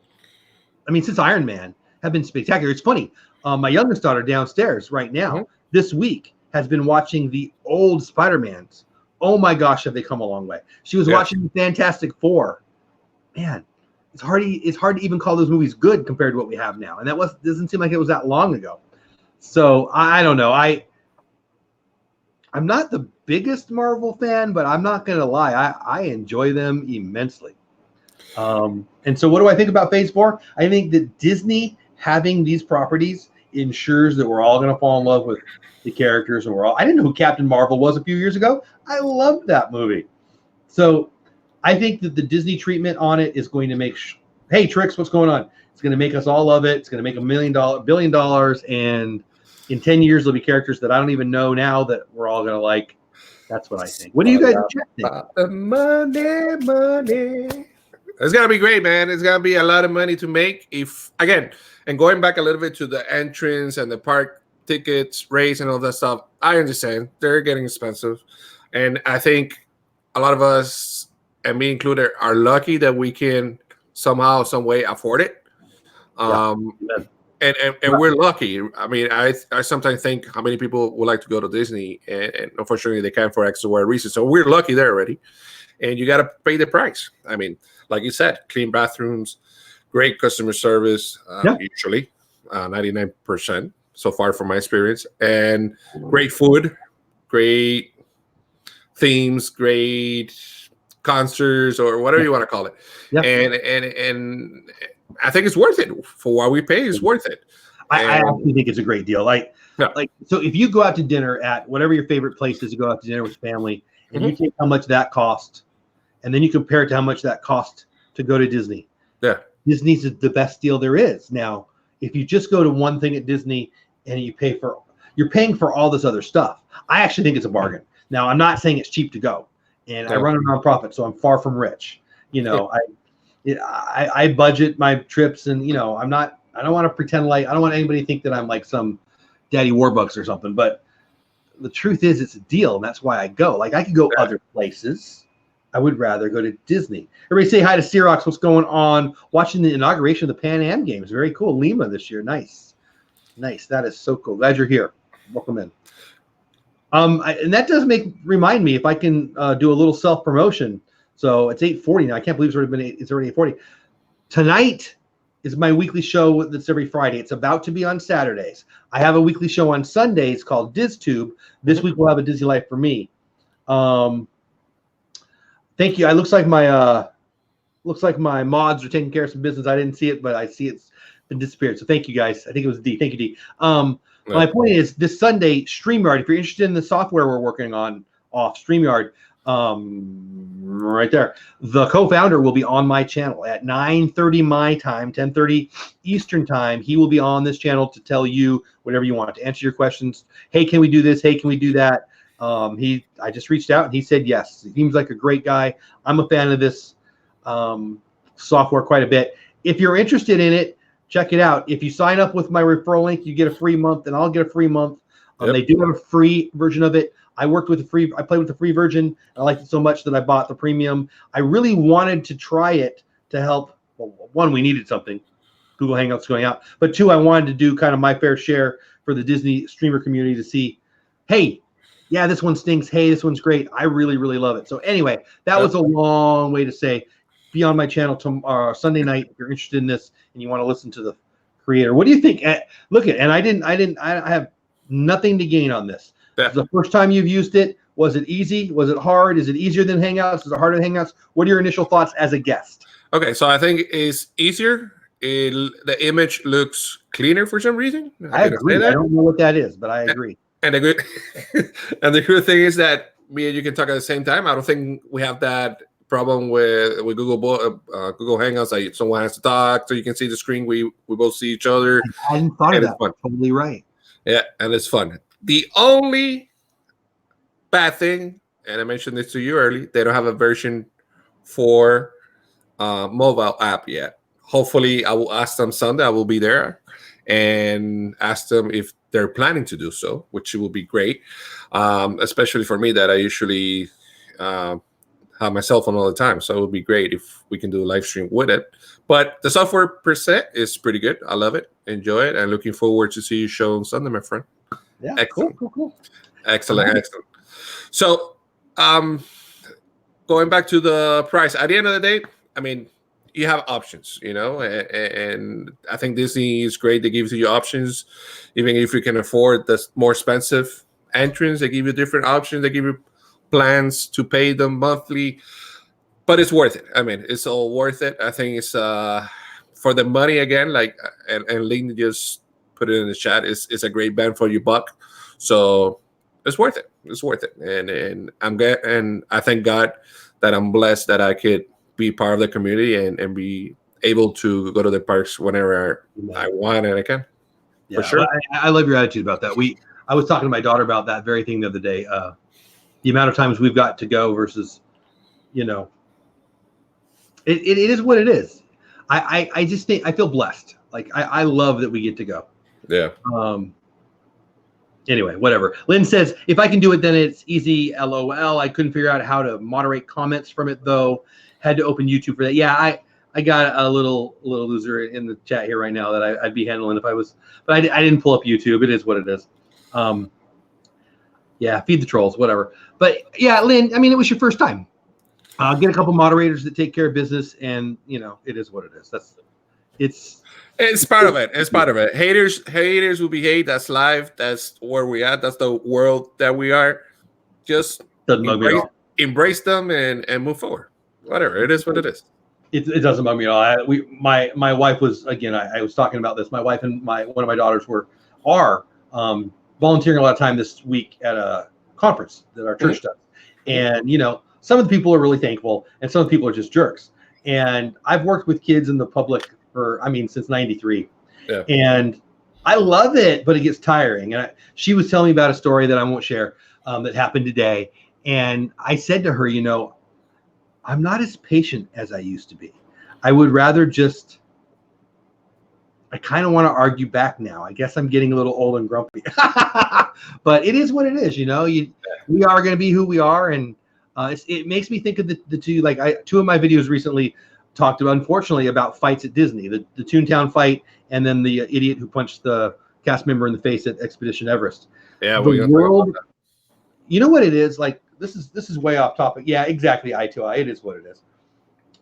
I mean, since Iron Man, have been spectacular. It's funny. My youngest daughter downstairs right now, this week, has been watching the old Spider-Mans. Oh my gosh, have they come a long way. She was watching Fantastic Four. Man, it's hard to even call those movies good compared to what we have now. And doesn't seem like it was that long ago. So I don't know. I'm not the biggest Marvel fan, but I'm not going to lie. I enjoy them immensely. And so what do I think about Phase 4? I think that Disney having these properties ensures that we're all going to fall in love with the characters. And I didn't know who Captain Marvel was a few years ago. I loved that movie. So I think that the Disney treatment on it is going to make, hey, Trix, what's going on? It's going to make us all love it. It's going to make $1 billion. And in 10 years, there'll be characters that I don't even know now that we're all going to like. That's what I think. What do you guys think? Money. It's going to be great, man. It's going to be a lot of money to make. And going back a little bit to the entrance and the park tickets, race, and all that stuff, I understand. They're getting expensive. And I think a lot of us, and me included, are lucky that we can somehow, some way afford it. And we're lucky. I mean, I sometimes think how many people would like to go to Disney, and unfortunately they can't for X or Y reasons. So we're lucky there already. And you got to pay the price. I mean, like you said, clean bathrooms, great customer service, usually 99% so far from my experience, and great food, great themes, great concerts, or whatever you want to call it. And I think it's worth it for what we pay. It's worth it. I actually think it's a great deal. So if you go out to dinner at whatever your favorite place is, you go out to dinner with family, and you take how much that cost, and then you compare it to how much that cost to go to Disney. Yeah, Disney's the best deal there is. Now, if you just go to one thing at Disney and you're paying for all this other stuff, I actually think it's a bargain. Now, I'm not saying it's cheap to go, and I run a nonprofit, so I'm far from rich. You know, I budget my trips, and I don't want to pretend like, I don't want anybody to think that I'm like some Daddy Warbucks or something, but the truth is it's a deal, and that's why I go. Like, I could go other places. I would rather go to Disney. Everybody say hi to Xerox. What's going on? Watching the inauguration of the Pan Am Games. Very cool. Lima this year. Nice. That is so cool. Glad you're here. Welcome in. And that does remind me, if I can do a little self-promotion. So it's 8:40 now. I can't believe it's already 8:40. Tonight is my weekly show that's every Friday. It's about to be on Saturdays. I have a weekly show on Sundays called DizTube. This week we'll have a Disney Life for me. Thank you. It looks like my mods are taking care of some business. I didn't see it, but I see it's been disappeared. So thank you guys. I think it was D. Thank you, D. My point is, this Sunday, StreamYard, if you're interested in the software we're working on OffStreamYard. Right there. The co-founder will be on my channel at 9:30 my time, 10:30 Eastern time. He will be on this channel to tell you whatever you want, to answer your questions. Hey, can we do this? Hey, can we do that? I just reached out and he said yes. He seems like a great guy. I'm a fan of this software quite a bit. If you're interested in it, check it out. If you sign up with my referral link, you get a free month, and I'll get a free month. They do have a free version of it. I played with the free version. I liked it so much that I bought the premium. I really wanted to try it to help. Well, one, we needed something. Google Hangouts going out. But two, I wanted to do kind of my fair share for the Disney streamer community to see, hey, yeah, this one stinks. Hey, this one's great. I really, really love it. So anyway, that was a long way to say, be on my channel tomorrow, Sunday night if you're interested in this and you want to listen to the creator. What do you think? Look at, and I have nothing to gain on this. The first time you've used it, was it easy? Was it hard? Is it easier than Hangouts? Is it harder than Hangouts? What are your initial thoughts as a guest? Okay, so I think it's easier. The image looks cleaner for some reason. I agree. I don't know what that is, but I agree. And the good thing is that me and you can talk at the same time. I don't think we have that problem with Google Hangouts. Like someone has to talk, so you can see the screen. We both see each other. I hadn't thought of that. Totally right. Yeah, and it's fun. The only bad thing, and I mentioned this to you early, they don't have a version for mobile app yet. Hopefully, I will ask them Sunday. I will be there and ask them if they're planning to do so, which will be great, especially for me that I usually have my cell phone all the time. So it would be great if we can do a live stream with it. But the software per se is pretty good. I love it. Enjoy it. And looking forward to see you show on Sunday, my friend. Yeah, excellent. Cool. Excellent. So, going back to the price, at the end of the day, I mean, you have options, and I think Disney is great. They give you options, even if you can afford the more expensive entrance. They give you different options. They give you plans to pay them monthly, but it's worth it. I mean, it's all worth it. I think it's for the money again. Like and Lynn just put it in the chat. It's a great bang for your buck. So it's worth it. It's worth it. And I thank God that I'm blessed that I could be part of the community and be able to go to the parks whenever I want and I can. Yeah, for sure. I love your attitude about that. I was talking to my daughter about that very thing the other day. The amount of times we've got to go versus, it is what it is. I just think I feel blessed. Like I love that we get to go. Yeah. Anyway, whatever. Lynn says, if I can do it, then it's easy. LOL. I couldn't figure out how to moderate comments from it though. Had to open YouTube for that. Yeah, I got a little loser in the chat here right now that I'd be handling if I was, but I didn't pull up YouTube. It is what it is. Yeah, feed the trolls, whatever. But yeah, Lynn, I mean, it was your first time. Get a couple moderators that take care of business, and it is what it is. It's part of it. It's part of it. Haters will be hate. That's life. That's where we at. That's the world that we are. Just embrace them and move forward. Whatever. It is what it is. It doesn't bug me at all. My wife was, again, I was talking about this. My wife and one of my daughters are volunteering a lot of time this week at a conference that our church does. And, some of the people are really thankful and some of the people are just jerks. And I've worked with kids in the public since 93. Yeah. And I love it, but it gets tiring. And she was telling me about a story that I won't share that happened today. And I said to her, I'm not as patient as I used to be. I would rather I kind of want to argue back now. I guess I'm getting a little old and grumpy, but it is what it is. We are going to be who we are. And it makes me think of the two, two of my videos recently talked about, unfortunately, about fights at Disney, the Toontown fight, and then the idiot who punched the cast member in the face at Expedition Everest. Yeah. The world, you know what it is? This is way off topic. Yeah, exactly. Eye to eye. It is what it is.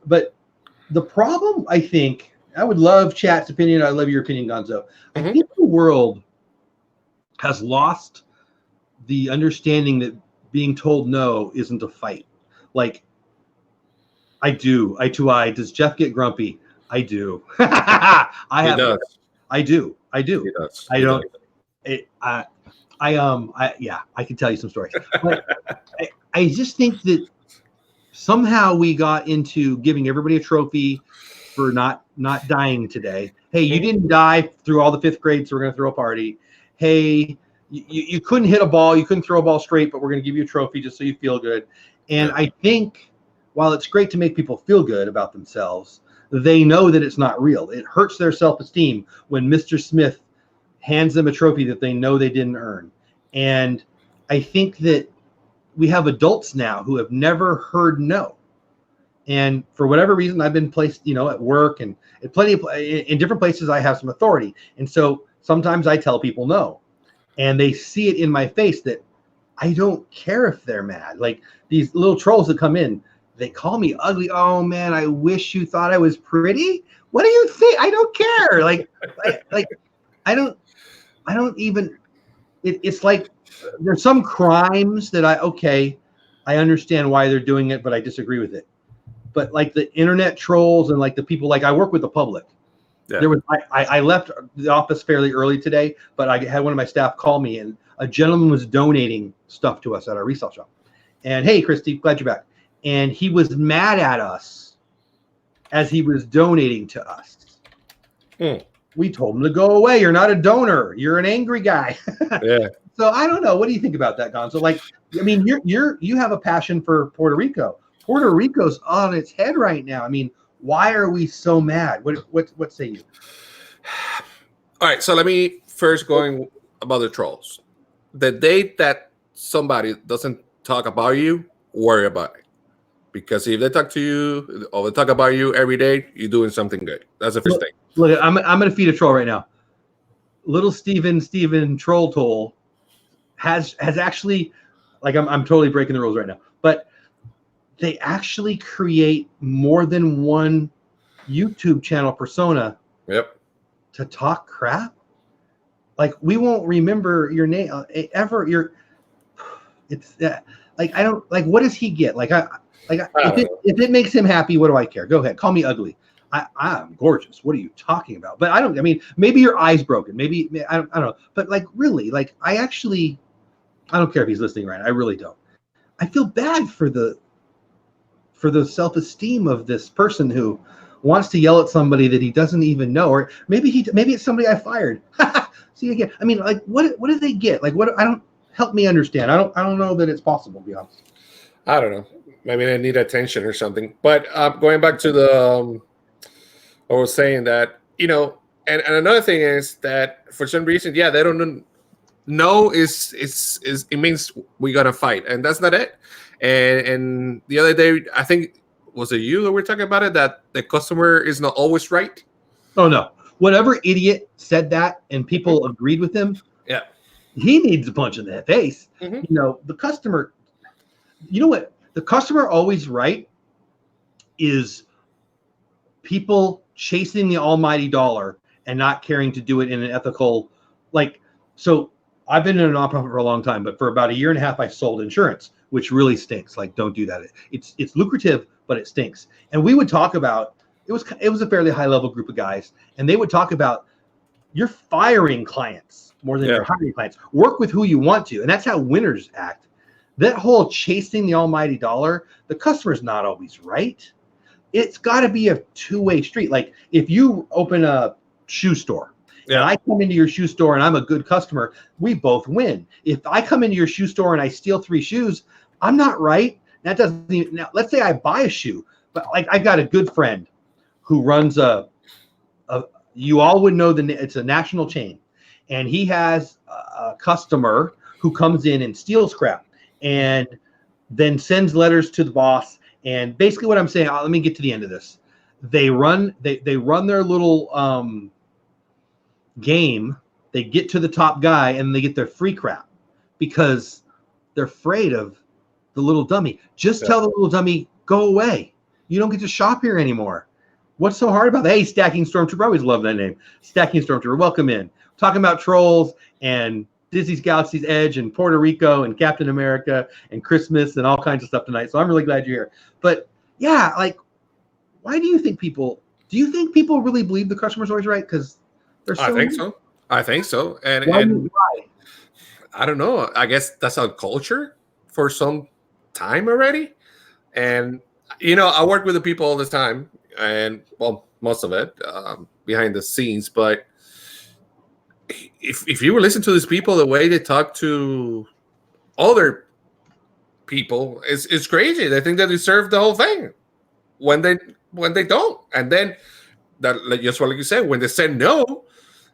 But the problem, I think, I would love chat's opinion. I love your opinion, Gonzo. I think the world has lost the understanding that being told no isn't a fight. I do. Eye to eye. Does Jeff get grumpy? I do. I do. He does. I don't. I can tell you some stories. But I just think that somehow we got into giving everybody a trophy for not dying today. Hey, you didn't die through all the 5th grade, so we're going to throw a party. Hey, you couldn't hit a ball, you couldn't throw a ball straight, but we're going to give you a trophy just so you feel good. And I think while it's great to make people feel good about themselves, they know that it's not real. It hurts their self-esteem when Mr. Smith hands them a trophy that they know they didn't earn. And I think that we have adults now who have never heard no. And for whatever reason, I've been placed, at work and at in different places, I have some authority. And so sometimes I tell people no, and they see it in my face that I don't care if they're mad. Like these little trolls that come in, they call me ugly. Oh man, I wish you thought I was pretty. What do you think? I don't care. Like I don't even, it's like there's some crimes that I understand why they're doing it, but I disagree with it. But like the internet trolls and like the people, like I work with the public. Yeah. I left the office fairly early today, but I had one of my staff call me, and a gentleman was donating stuff to us at our resale shop. And hey, Christy, glad you're back. And he was mad at us as he was donating to us. We told him to go away. You're not a donor. You're an angry guy. Yeah. So I don't know. What do you think about that, Gonzo? Like, I mean, you have a passion for Puerto Rico. Puerto Rico's on its head right now. I mean, why are we so mad? What say you? All right, so let me first going about the trolls. The day that somebody doesn't talk about you, worry about it. Because if they talk to you or they talk about you every day, you're doing something good. That's the first thing. Look, I'm going to feed a troll right now. Little Steven Troll Toll has actually, like I'm totally breaking the rules right now, but they actually create more than one YouTube channel persona. Yep. To talk crap. Like we won't remember your name ever. It's like I don't like. What does he get? If it makes him happy, what do I care? Go ahead, call me ugly. I'm gorgeous. What are you talking about? But I mean, maybe your eye's broken. Maybe I don't know. But like really, like I don't care if he's listening right now. I really don't. I feel bad for the self-esteem of this person who wants to yell at somebody that he doesn't even know, or maybe it's somebody I fired. See again. I mean, like what do they get? Like what? Help me understand. I don't know that it's possible. To be honest. I don't know. Maybe they need attention or something. But going back to the, I was saying that and another thing is that for some reason, they don't know is it means we're gonna fight, and that's not it. And the other day, I think, was it you that were talking about it, that the customer is not always right? Oh, no. Whatever idiot said that and people agreed with him, he needs a punch in the face. The customer, what? The customer always right is people chasing the almighty dollar and not caring to do it in an ethical, so I've been in a nonprofit for a long time, but for about a year and a half, I sold insurance, which really stinks. Like, don't do that. It's lucrative, but it stinks. And we would talk about, it was a fairly high level group of guys, and they would talk about you're firing clients more than you're hiring clients. Work with who you want to, and that's how winners act. That whole chasing the almighty dollar, the customer's not always right. It's got to be a two-way street. Like if you open a shoe store, and I come into your shoe store and I'm a good customer, we both win. If I come into your shoe store and I steal 3 shoes, I'm not right. That doesn't even, now let's say I buy a shoe, but like I've got a good friend who runs you all would know it's a national chain, and he has a customer who comes in and steals crap and then sends letters to the boss. And basically what I'm saying, let me get to the end of this. They run their little game. They get to the top guy and they get their free crap because they're afraid of the little dummy. Just tell the little dummy, go away. You don't get to shop here anymore. What's so hard about that? Hey, Stacking Stormtrooper. I always love that name. Stacking Stormtrooper. Welcome in. Talking about trolls and Disney's Galaxy's Edge and Puerto Rico and Captain America and Christmas and all kinds of stuff tonight. So I'm really glad you're here. But yeah, like, why do you think people really believe the customer's always right? Because they're so I think so. And why? I don't know. I guess that's our culture for some time already. And I work with the people all the time, and well, most of it behind the scenes. But if you listen to these people, the way they talk to other people, it's crazy. They think they deserve the whole thing when they don't. And then just like you said, when they say no,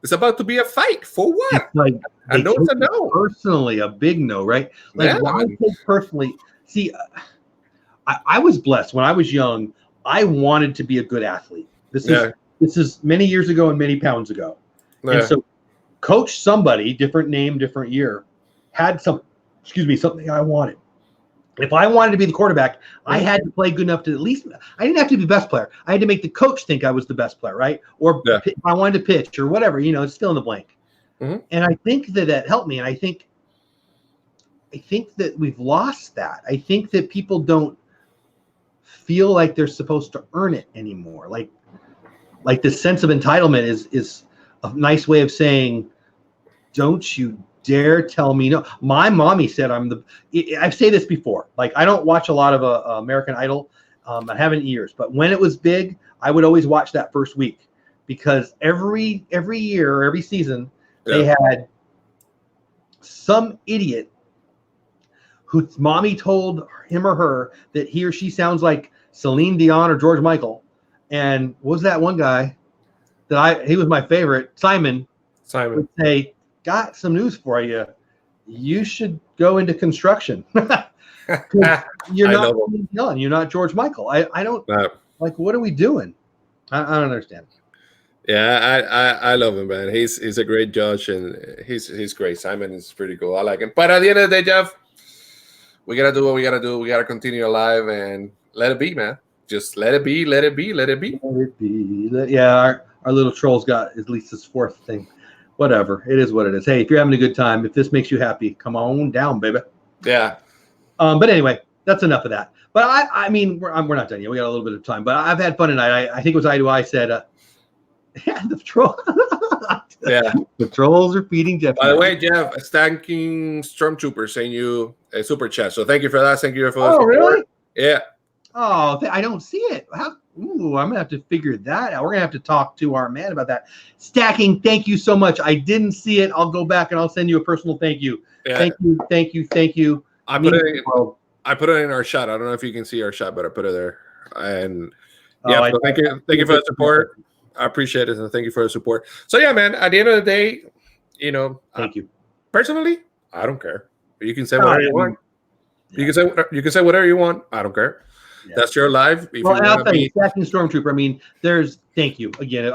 it's about to be a fight for what? It's like I know it's a no. Personally, a big no, right? Like, Yeah, why take personally? See, I was blessed when I was young. I wanted to be a good athlete. This is many years ago and many pounds ago. Yeah. And so coach somebody, different name, different year, had something I wanted. If I wanted to be the quarterback, I had to play good enough to at least, I didn't have to be the best player. I had to make the coach think I was the best player, right? Or if I wanted to pitch or whatever, it's still in the blank. Mm-hmm. And I think that helped me. And I think that we've lost that. I think that people don't feel like they're supposed to earn it anymore. Like this sense of entitlement is a nice way of saying, don't you dare tell me no. My mommy said I've said this before. Like, I don't watch a lot of American Idol. I haven't in years, but when it was big, I would always watch that first week, because every year, every season, they had some idiot whose mommy told him or her that he or she sounds like Celine Dion or George Michael. And what was that one guy he was my favorite, Simon would say, got some news for you. You should go into construction. You're not Celine Dion. You're not George Michael. I don't like, what are we doing? I don't understand. Yeah, I love him, man. He's a great judge, and he's great. Simon is pretty cool. I like him. But at the end of the day, Jeff, we gotta do what we gotta do. We gotta continue alive and let it be, man. Just let it be, let it be, let it be. Let it be. Our little troll's got at least his fourth thing. Whatever. It is what it is. Hey, if you're having a good time, if this makes you happy, come on down, baby. Yeah. But anyway, that's enough of that. But I mean, we're not done yet. We got a little bit of time. But I've had fun tonight. I think it was I said, the troll. Yeah. The trolls are feeding Jeff. By the way, Jeff, thanking Stormtrooper saying you a super chat. So thank you for that. Thank you for that. Oh, really? Yeah. Oh, I don't see it. I'm going to have to figure that out. We're going to have to talk to our man about that. Stacking, thank you so much. I didn't see it. I'll go back and I'll send you a personal thank you. Yeah. Thank you. I put it in our shot. I don't know if you can see our shot, but I put it there. And so thank you for the support. I appreciate it, and thank you for the support. So yeah, man, at the end of the day, thank you. Personally, I don't care. You can say whatever you want. Yeah. You can say whatever you want. I don't care. Yeah. That's your life. I'll tell you, Stacking Stormtrooper. I mean, thank you again.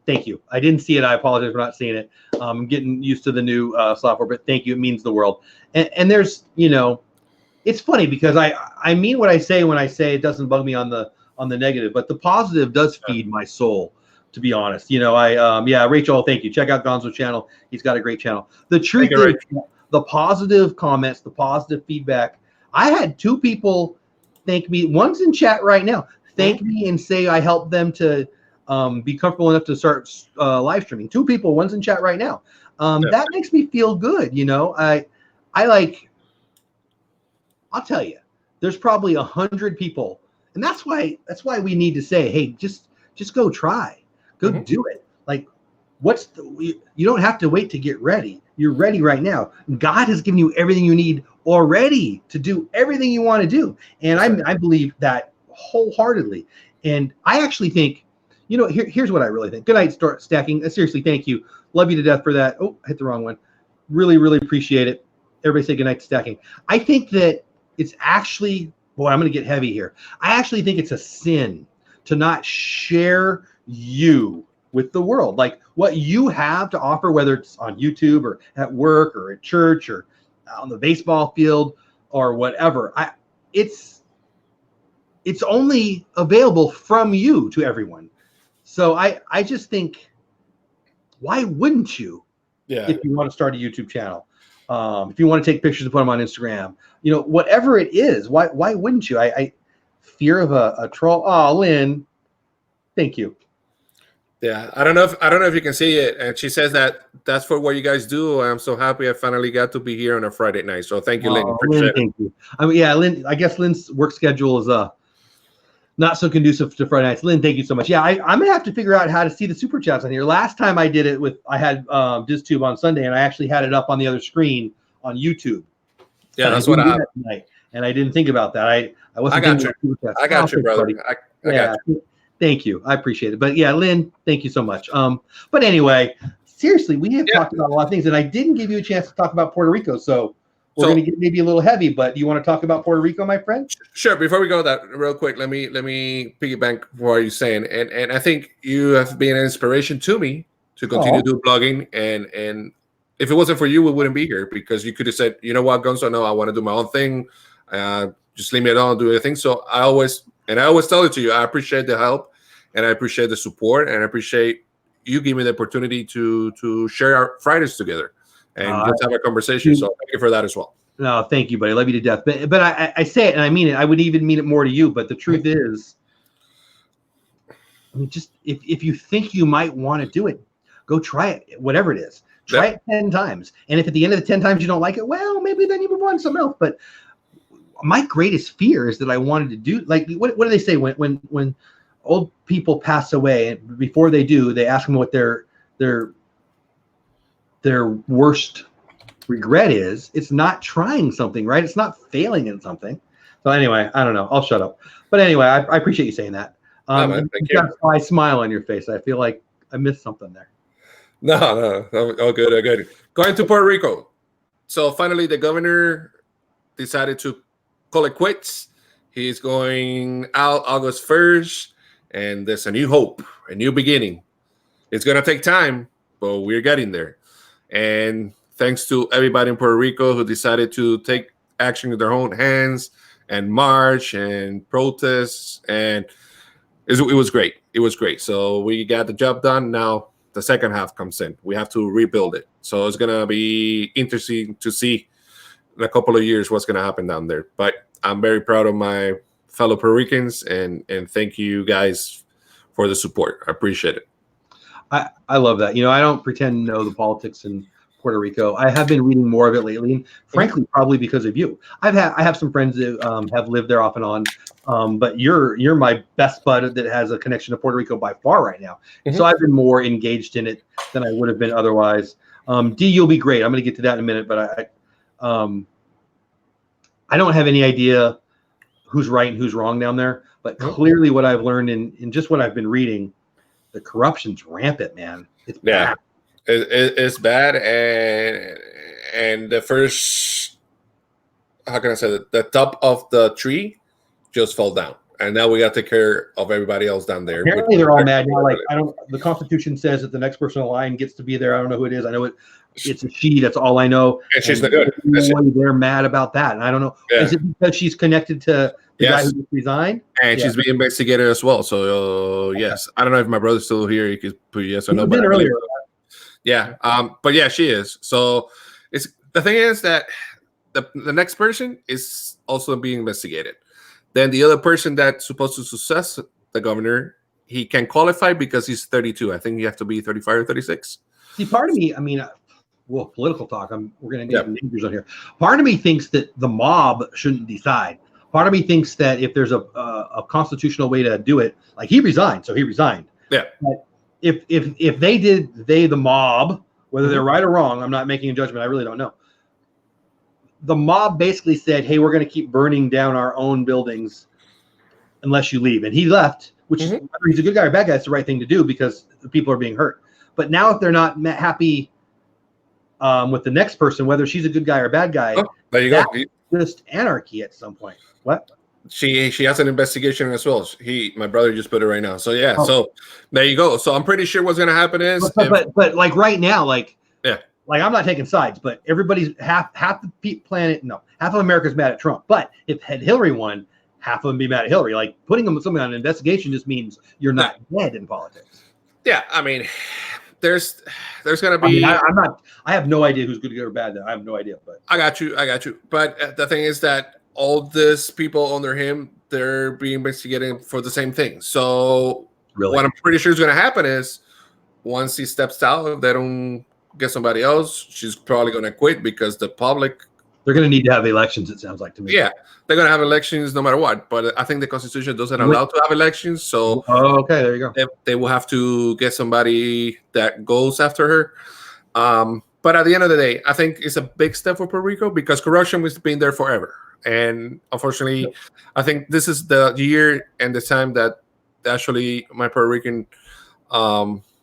Thank you. I didn't see it. I apologize for not seeing it. I'm getting used to the new software, but thank you. It means the world. And there's, it's funny because I mean what I say when I say it doesn't bug me on the negative, but the positive does feed my soul. To be honest, Rachel, thank you. Check out Gonzo's channel. He's got a great channel. The truth is, the positive comments, the positive feedback. I had 2 people thank me. One's in chat right now. Thank me and say I helped them to be comfortable enough to start live streaming. 2 people. One's in chat right now. That makes me feel good. I'll tell you, there's probably 100 people, and that's why we need to say, hey, just go try. Go do it. Like, you don't have to wait to get ready. You're ready right now. God has given you everything you need already to do everything you want to do. And I believe that wholeheartedly. And I actually think, here's what I really think. Good night, Stacking. Seriously, thank you. Love you to death for that. Oh, I hit the wrong one. Really, really appreciate it. Everybody say good night to Stacking. I think that it's actually, I'm going to get heavy here. I actually think it's a sin to not share you with the world, like what you have to offer, whether it's on YouTube or at work or at church or on the baseball field or whatever. It's only available from you to everyone. So I just think, why wouldn't you? Yeah. If you want to start a YouTube channel, if you want to take pictures and put them on Instagram, whatever it is, why wouldn't you? I fear of a troll. Oh, Lynn, thank you. Yeah, I don't know if you can see it. And she says that that's for what you guys do. I'm so happy I finally got to be here on a Friday night. So thank you, Lynn. Lynn, thank you. I mean, yeah, Lynn. I guess Lynn's work schedule is not so conducive to Friday nights. Lynn, thank you so much. Yeah, I'm gonna have to figure out how to see the super chats on here. Last time I did it I had DisTube on Sunday, and I actually had it up on the other screen on YouTube. Yeah, that's what I have tonight, and I didn't think about that. I wasn't. I got you. I got you, brother. I got you. Thank you. I appreciate it. But yeah, Lynn, thank you so much. But anyway, seriously, we have talked about a lot of things, and I didn't give you a chance to talk about Puerto Rico. So we're going to get maybe a little heavy, but do you want to talk about Puerto Rico, my friend? Sure. Before we go that real quick, let me piggyback what you're saying. And I think you have been an inspiration to me to continue to do blogging. And if it wasn't for you, we wouldn't be here, because you could have said, you know what, Gonzo, no, I want to do my own thing. Just leave me alone, do your thing. So I always tell it to you, I appreciate the help. And I appreciate the support, and I appreciate you giving me the opportunity to share our Fridays together and just have a conversation. So thank you for that as well. No, thank you, buddy. I love you to death. But I say it, and I mean it. I would even mean it more to you. But the truth is, I mean, just if you think you might want to do it, go try it. Whatever it is, try it 10 times. And if at the end of the 10 times you don't like it, well, maybe then you move on to something else. But my greatest fear is that I wanted to do, like, what do they say when old people pass away, and before they do, they ask them what their worst regret is. It's not trying something, right? It's not failing in something. So anyway, I don't know. I'll shut up. But anyway, I appreciate you saying that. Thank you. Got a smile on your face. I feel like I missed something there. No. Oh, good. Going to Puerto Rico. So finally, the governor decided to call it quits. He's going out August 1st. And there's a new hope, a new beginning. It's going to take time, but we're getting there. And thanks to everybody in Puerto Rico who decided to take action in their own hands and march and protest. And it was great. It was great. So we got the job done. Now the second half comes in. We have to rebuild it. So it's going to be interesting to see in a couple of years what's going to happen down there. But I'm very proud of my fellow Puerto Ricans, and thank you guys for the support. I appreciate it. I love that. You know, I don't pretend to know the politics in Puerto Rico. I have been reading more of it lately, and frankly, probably because of you. I have some friends that have lived there off and on, but you're my best bud that has a connection to Puerto Rico by far right now. So I've been more engaged in it than I would have been otherwise. D, you'll be great. I'm going to get to that in a minute, but I don't have any idea who's right and who's wrong down there. But clearly what I've learned in just what I've been reading, the corruption's rampant, man. It's bad. It's bad. And the first, how can I say that? The top of the tree just fell down. And now we got to take care of everybody else down there. Apparently they're all mad now. Like, the Constitution says that the next person in line gets to be there. I don't know who it is. I know it's a she. That's all I know. And she's not good. They're mad about that. And I don't know. Yeah. Is it because she's connected to the guy who just resigned? And she's being investigated as well. So, yes. I don't know if my brother's still here. You could put yes or no. But earlier. Yeah. But yeah, she is. So the thing is that the next person is also being investigated. Then the other person that's supposed to success the governor, he can qualify because he's 32. I think you have to be 35 or 36. See, part of me, I mean, well, political talk. We're going to get neighbors on here. Part of me thinks that the mob shouldn't decide. Part of me thinks that if there's a constitutional way to do it, like he resigned, so he resigned. Yeah. But if the mob, whether they're right or wrong, I'm not making a judgment. I really don't know. The mob basically said, hey, we're going to keep burning down our own buildings unless you leave. And he left, which is, whether he's a good guy or bad guy, it's the right thing to do because the people are being hurt. But now if they're not happy with the next person, whether she's a good guy or a bad guy, there you go. Just anarchy at some point. What? She has an investigation as well. My brother just put it right now. So yeah, so there you go. So I'm pretty sure what's going to happen is, but like right now, like I'm not taking sides, but everybody's half the planet. No, half of America's mad at Trump. But if had Hillary won, half of them be mad at Hillary. Like putting something on an investigation just means you're not dead in politics. Yeah, I mean, there's going to be. I have no idea who's good or bad. I have no idea. But I got you. But the thing is that all these people under him, they're being investigated for the same thing. So what I'm pretty sure is going to happen is once he steps out, if they don't get somebody else, she's probably going to quit because the public. They're going to need to have elections, it sounds like to me. Yeah, they're going to have elections no matter what. But I think the Constitution doesn't allow to have elections. So, okay, there you go. They will have to get somebody that goes after her. But at the end of the day, I think it's a big step for Puerto Rico because corruption has been there forever. And unfortunately, I think this is the year and the time that actually my Puerto Rican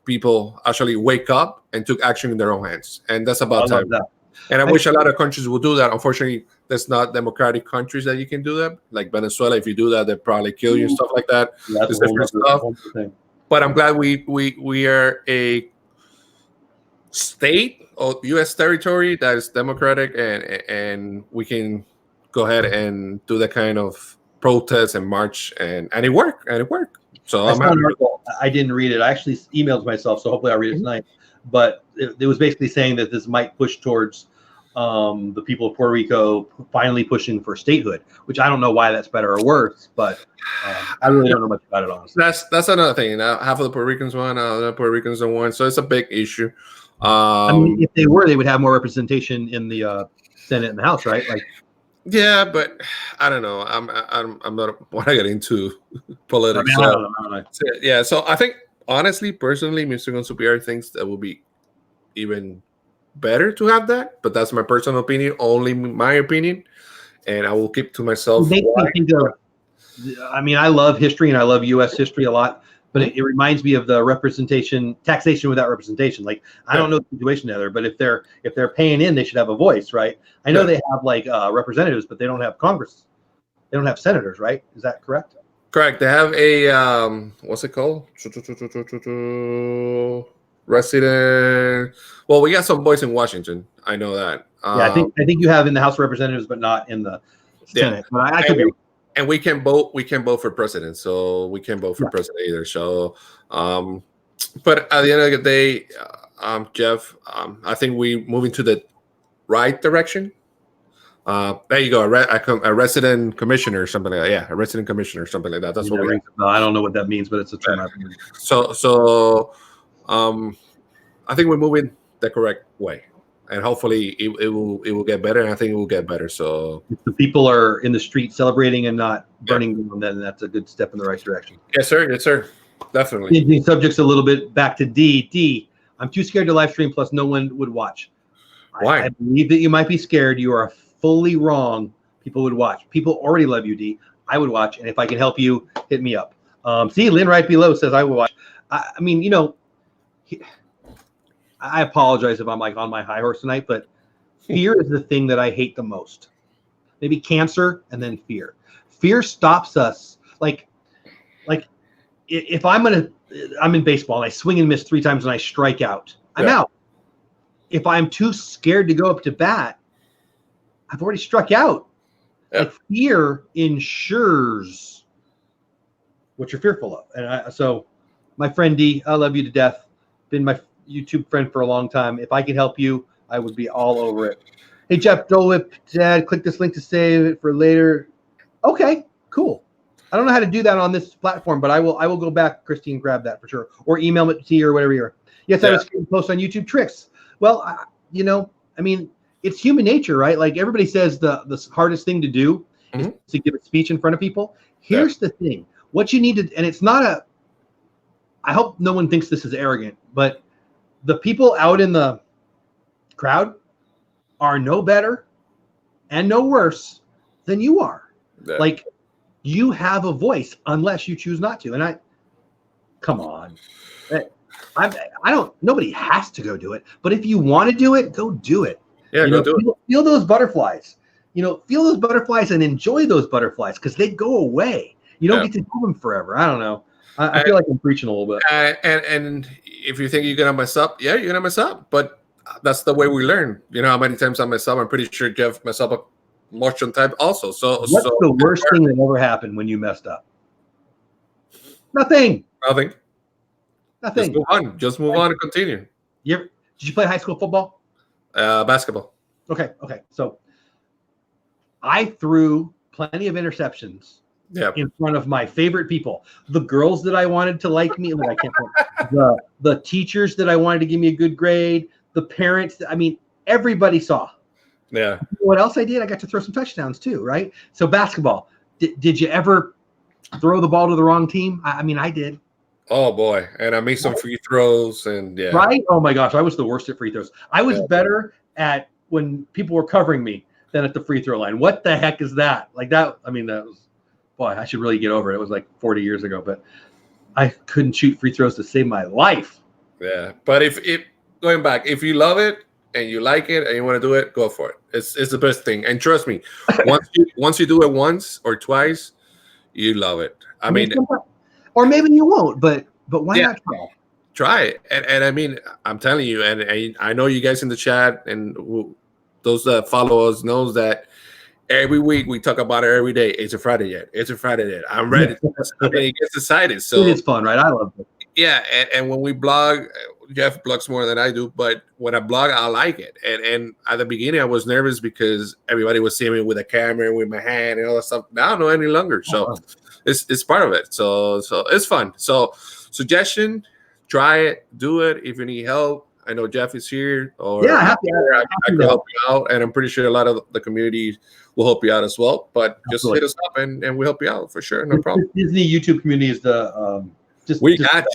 people actually wake up and took action in their own hands. And that's about time. And I wish a lot of countries would do that. Unfortunately, there's not democratic countries that you can do that. Like Venezuela, if you do that, they probably kill you and stuff like that. That's different stuff. But I'm glad we are a state or U.S. territory that is democratic, and we can go ahead and do that kind of protest and march, and it worked. So I didn't read it. I actually emailed myself, so hopefully I'll read it tonight. But it was basically saying that this might push towards the people of Puerto Rico finally pushing for statehood, which I don't know why that's better or worse, but I really don't know much about it, honestly. That's another thing. Now, half of the Puerto Ricans won, the Puerto Ricans don't want, so it's a big issue. I mean, if they were, they would have more representation in the Senate and the House, right? Like, yeah, but I don't know. I'm not want to get into politics. I don't know. Yeah, so I think honestly, personally, MrGonzoPR thinks that will be even better to have that, but that's my personal opinion, only my opinion, and I will keep to myself. I mean, I love history and I love U.S. history a lot, but it reminds me of the taxation without representation. Like, I don't know the situation there, but if they're paying in, they should have a voice, right? I know they have like representatives, but they don't have Congress. They don't have senators, right? Is that correct? Correct. They have a what's it called? Resident. Well, we got some boys in Washington. I know that. Yeah, I think you have in the House of Representatives, but not in the Senate. But I could be. And we can vote. We can vote for president, so we can't vote for president either. So, but at the end of the day, Jeff, I think we moving to the right direction. There you go. A resident commissioner or something like that. Yeah, a resident commissioner or something like that. That's what we. I don't know what that means, but it's a term I've heard. So, I think we're moving the correct way, and hopefully it will get better. And I think it will get better. So, if the people are in the street celebrating and not burning them, then that's a good step in the right direction. Yes, sir. Yes, sir. Definitely. Changing subjects a little bit back to D. I'm too scared to live stream. Plus, no one would watch. Why? I believe that you might be scared. You are fully wrong. People would watch. People already love you, D. I would watch, and if I can help you, hit me up. See, Lynn right below says I would watch. I mean, you know, I apologize if I'm like on my high horse tonight, but fear is the thing that I hate the most. Maybe cancer and then fear. Fear stops us. Like if I'm in baseball and I swing and miss 3 times and I strike out, I'm out. If I'm too scared to go up to bat, I've already struck out. Like, fear ensures what you're fearful of. And so my friend D, I love you to death. Been my YouTube friend for a long time. If I can help you, I would be all over it. Hey, Jeff, Dole Whip, Dad, click this link to save it for later. Okay, cool. I don't know how to do that on this platform, but I will go back, Christine, and grab that for sure. Or email it to you or whatever you're. Yes, I was going to post on YouTube tricks. Well, I mean, it's human nature, right? Like, everybody says the hardest thing to do is to give a speech in front of people. Here's the thing. What you need to, and it's not I hope no one thinks this is arrogant, but the people out in the crowd are no better and no worse than you are. Yeah. Like, you have a voice unless you choose not to. And come on. Nobody has to go do it, but if you want to do it, go do it. Yeah, go do it. Feel those butterflies. Feel those butterflies and enjoy those butterflies because they go away. You don't get to do them forever. I don't know. I feel like I'm preaching a little bit. And if you think you're gonna mess up, you're gonna mess up. But that's the way we learn. You know how many times I mess up? I'm pretty sure Jeff messed up much on time also. What's the worst thing that ever happened when you messed up? Nothing. Just move on and continue. Did you play high school football? Basketball. Okay. So I threw plenty of interceptions in front of my favorite people. The girls that I wanted to like me, like I can't the teachers that I wanted to give me a good grade, the parents. I mean, everybody saw. Yeah. What else I did? I got to throw some touchdowns too, right? So basketball. Did you ever throw the ball to the wrong team? I mean, I did. Oh boy, and I made some free throws, and yeah. Right? Oh my gosh, I was the worst at free throws. I was better at when people were covering me than at the free throw line. What the heck is that? Like that. I mean, that was, boy, I should really get over it. It was like 40 years ago, but I couldn't shoot free throws to save my life. Yeah, but if going back, if you love it and you like it and you want to do it, go for it. It's the best thing. And trust me, once you do it once or twice, you love it. I mean, or maybe you won't, but why not try? Try it. And I mean, I'm telling you, and I know you guys in the chat and those that follow us knows that every week we talk about it every day. It's a Friday yet. It's a Friday yet. I'm ready. I mean, it gets excited. So it is fun, right? I love it. Yeah, and when we blog, Jeff blogs more than I do, but when I blog, I like it. And at the beginning, I was nervous because everybody was seeing me with a camera, with my hand, and all that stuff. Now, no any longer. So it's part of it. So it's fun. So suggestion, try it, do it. If you need help, I know Jeff is here. Or I can help you out, and I'm pretty sure a lot of the community will help you out as well. But just hit us up, and we'll help you out for sure. No problem. Disney YouTube community is the we got you.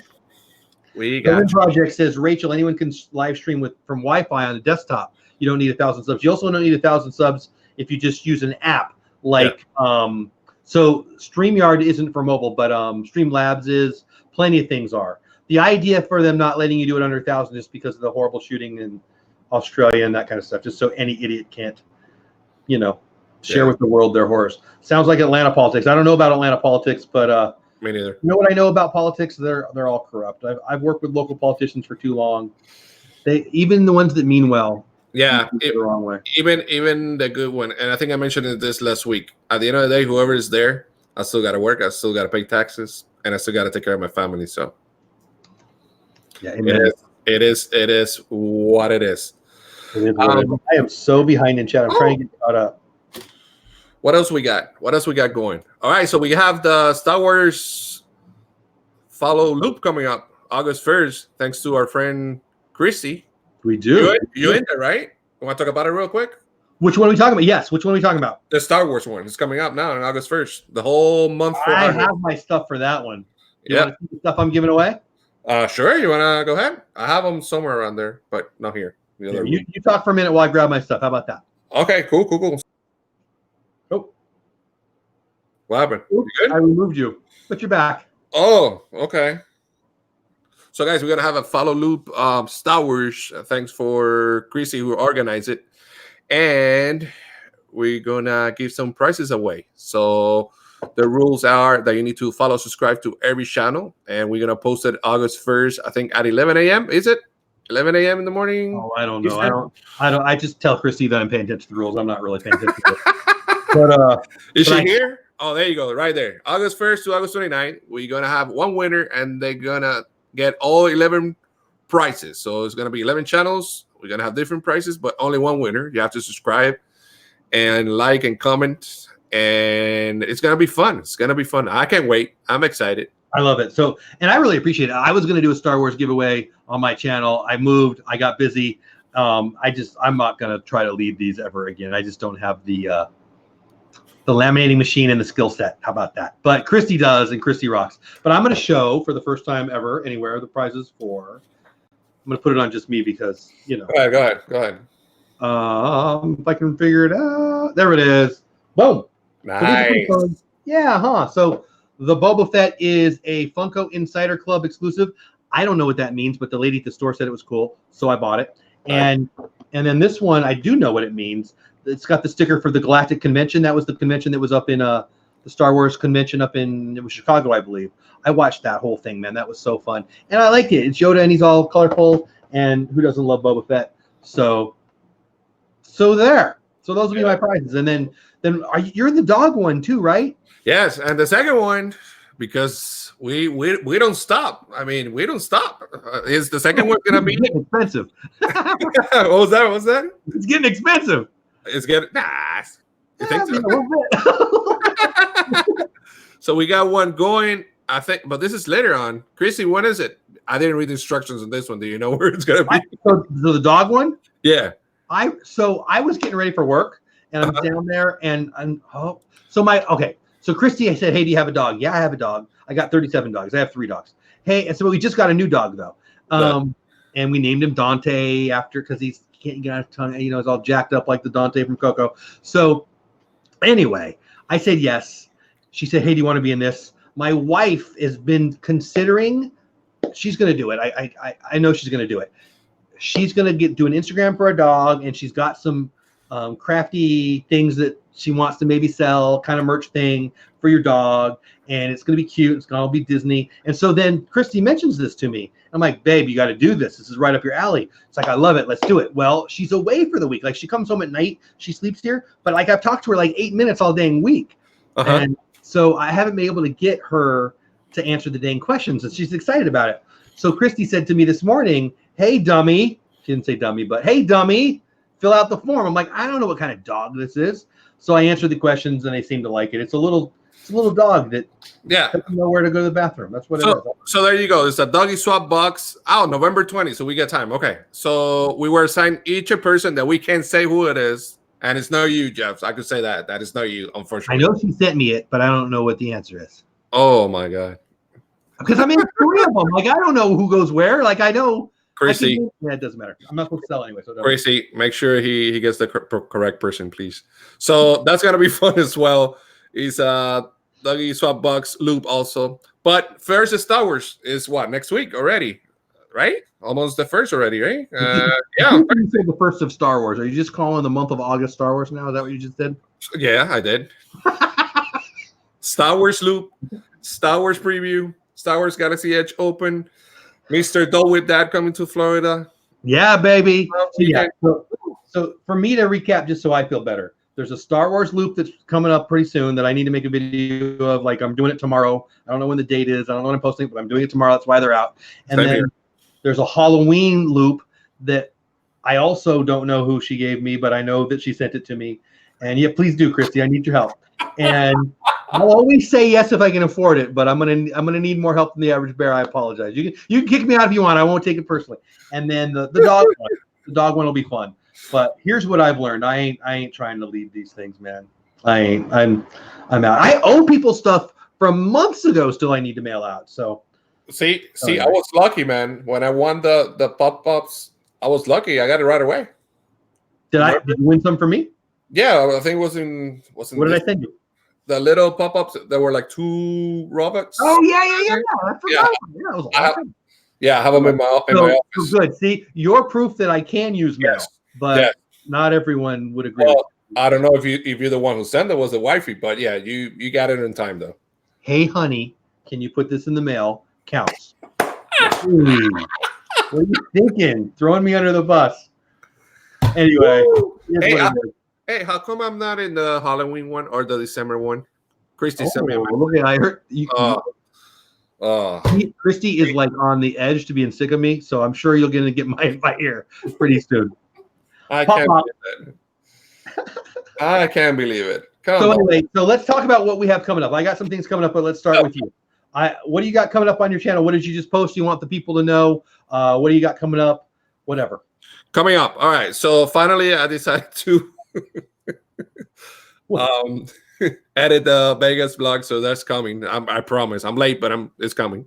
The Lynn Project says, Rachel, anyone can live stream from Wi-Fi on a desktop. You don't need 1,000 subs. You also don't need 1,000 subs if you just use an app. Like, so StreamYard isn't for mobile, but Streamlabs is. Plenty of things are. The idea for them not letting you do it under 1,000 is because of the horrible shooting in Australia and that kind of stuff, just so any idiot can't, share with the world their horrors. Sounds like Atlanta politics. I don't know about Atlanta politics, but me neither. You know what I know about politics? They're all corrupt. I've worked with local politicians for too long. Even the ones that mean well. Yeah, the wrong way. Even the good one. And I think I mentioned this last week. At the end of the day, whoever is there, I still got to work. I still got to pay taxes, and I still got to take care of my family. So yeah, it is what it is. I am so behind in chat. I'm trying to get caught up. What else we got? What else we got going? All right, so we have the Star Wars follow loop coming up August 1st, thanks to our friend Christy. We do. You in there, right? You want to talk about it real quick? Which one are we talking about? Yes, which one are we talking about? The Star Wars one. It's coming up now on August 1st. The whole month for I August. have my stuff for that one. You want to see the stuff I'm giving away? Sure. You want to go ahead? I have them somewhere around there, but not here. You talk for a minute while I grab my stuff. How about that? Okay, cool. Oh. What happened? You good? I removed you, but you're back. Oh, okay. So, guys, we're going to have a follow loop Star Wars. Thanks for Chrissy who organized it. And we're going to give some prizes away. So, the rules are that you need to follow, subscribe to every channel. And we're going to post it August 1st, I think, at 11 a.m. Is it? 11 a.m. in the morning? Oh, I don't know. I just tell Christy that I'm paying attention to the rules. I'm not really paying attention to it. But is she here? Oh, there you go, right there. August 1st to August 29th, we're gonna have one winner, and they're gonna get all 11 prizes. So it's gonna be 11 channels. We're gonna have different prices, but only one winner. You have to subscribe and like and comment, and it's gonna be fun. It's gonna be fun. I can't wait. I'm excited. I love it. So, and I really appreciate it. I was going to do a Star Wars giveaway on my channel. I moved. I got busy. I'm not going to try to lead these ever again. I just don't have the laminating machine and the skill set. How about that? But Christy does, and Christy rocks. But I'm going to show for the first time ever anywhere the prizes for. I'm going to put it on just me because, Go ahead. If I can figure it out. There it is. Boom. Nice. Yeah, So the Boba Fett is a Funko Insider Club exclusive. I don't know what that means, but the lady at the store said it was cool, so I bought it. And then this one, I do know what it means. It's got the sticker for the Galactic Convention. That was the convention that was up in the Star Wars convention up in Chicago, I believe. I watched that whole thing, man. That was so fun, and I liked it. It's Yoda, and he's all colorful. And who doesn't love Boba Fett? So there. So those will be my prizes. And then you're the dog one too, right? Yes, and the second one, because we don't stop. I mean, we don't stop. Is the second one gonna be expensive? What was that? It's getting expensive. It's getting You think so? So we got one going. I think, but this is later on. Chrissy, when is it? I didn't read the instructions on this one. Do you know where it's gonna be? So the dog one? Yeah. I was getting ready for work, and I'm down there, and So Christy said, "Hey, do you have a dog?" Yeah, I have a dog. I got 37 dogs. I have 3 dogs. Hey, and so we just got a new dog though, and we named him Dante because he can't get out of tongue. You know, it's all jacked up like the Dante from Coco. So anyway, I said yes. She said, "Hey, do you want to be in this?" My wife has been considering. She's going to do it. I know she's going to do it. She's going to do an Instagram for a dog, and she's got some crafty things that she wants to maybe sell, kind of merch thing for your dog, and it's going to be cute. It's going to be Disney. And so then Christy mentions this to me. I'm like, "Babe, you got to do this. This is right up your alley." It's like, "I love it. Let's do it." Well, she's away for the week. Like, she comes home at night. She sleeps here. But like, I've talked to her like 8 minutes all dang week. And so I haven't been able to get her to answer the dang questions, and she's excited about it. So Christy said to me this morning, "Hey, dummy." She didn't say dummy, but "Hey, dummy, fill out the form." I'm like, I don't know what kind of dog this is. So I answered the questions, and they seem to like it. It's a little dog that doesn't know where to go to the bathroom. That's what it is. So there you go. It's a doggy swap box. Oh, November 20th. So we get time. Okay. So we were assigned each a person that we can't say who it is. And it's not you, Jeff. So I could say that. That is not you, unfortunately. I know she sent me it, but I don't know what the answer is. Oh, my God. Because I mean, 3 of them. Like, I don't know who goes where. Like, I know. Chrissy. Yeah, it doesn't matter. I'm not supposed to sell anyway. So Chrissy, make sure he gets the correct person, please. So that's going to be fun as well. He's Doggy Swap Box loop also. But first, Star Wars is what? Next week already, right? Almost the first already, right? Yeah. You said the first of Star Wars. Are you just calling the month of August Star Wars now? Is that what you just did? Yeah, I did. Star Wars loop, Star Wars preview, Star Wars Galaxy Edge open, Mr. Dole Whip Dad coming to Florida. Yeah, baby. So for me to recap, just so I feel better, there's a Star Wars loop that's coming up pretty soon that I need to make a video of. Like, I'm doing it tomorrow. I don't know when the date is. I don't know when I'm posting it, but I'm doing it tomorrow. That's why they're out. And Same then here. There's a Halloween loop that I also don't know who she gave me, but I know that she sent it to me. And yeah, please do, Christy. I need your help. And I'll always say yes if I can afford it, but I'm gonna need more help than the average bear. I apologize. You can kick me out if you want. I won't take it personally. And then the dog one will be fun. But here's what I've learned. I ain't trying to lead these things, man. I'm out. I owe people stuff from months ago still I need to mail out. So see, I was lucky, man. When I won the pop-ups, I was lucky. I got it right away. Did you win some for me? Yeah, I think it was in what did I send you? The little pop-ups that were like 2 robots. Oh yeah. I forgot. Yeah, that was awesome. I have them in my office. Good. See, you're proof that I can use mail, but not everyone would agree. Well, I don't know if you're the one who sent it was the wifey, but yeah, you got it in time though. Hey, honey, can you put this in the mail? Counts. Ooh, what are you thinking? Throwing me under the bus. Anyway. Hey, how come I'm not in the Halloween one or the December one? Christy sent me. Look at I heard you. Christy is like on the edge to being sick of me, so I'm sure you're going to get my ear pretty soon. I can't believe it. I can't believe it. Anyway, so let's talk about what we have coming up. I got some things coming up, but let's start with you. What do you got coming up on your channel? What did you just post? You want the people to know? What do you got coming up? Whatever. Coming up. All right. So finally, I decided to edit the Vegas vlog. So that's coming. I promise. I'm late, but it's coming.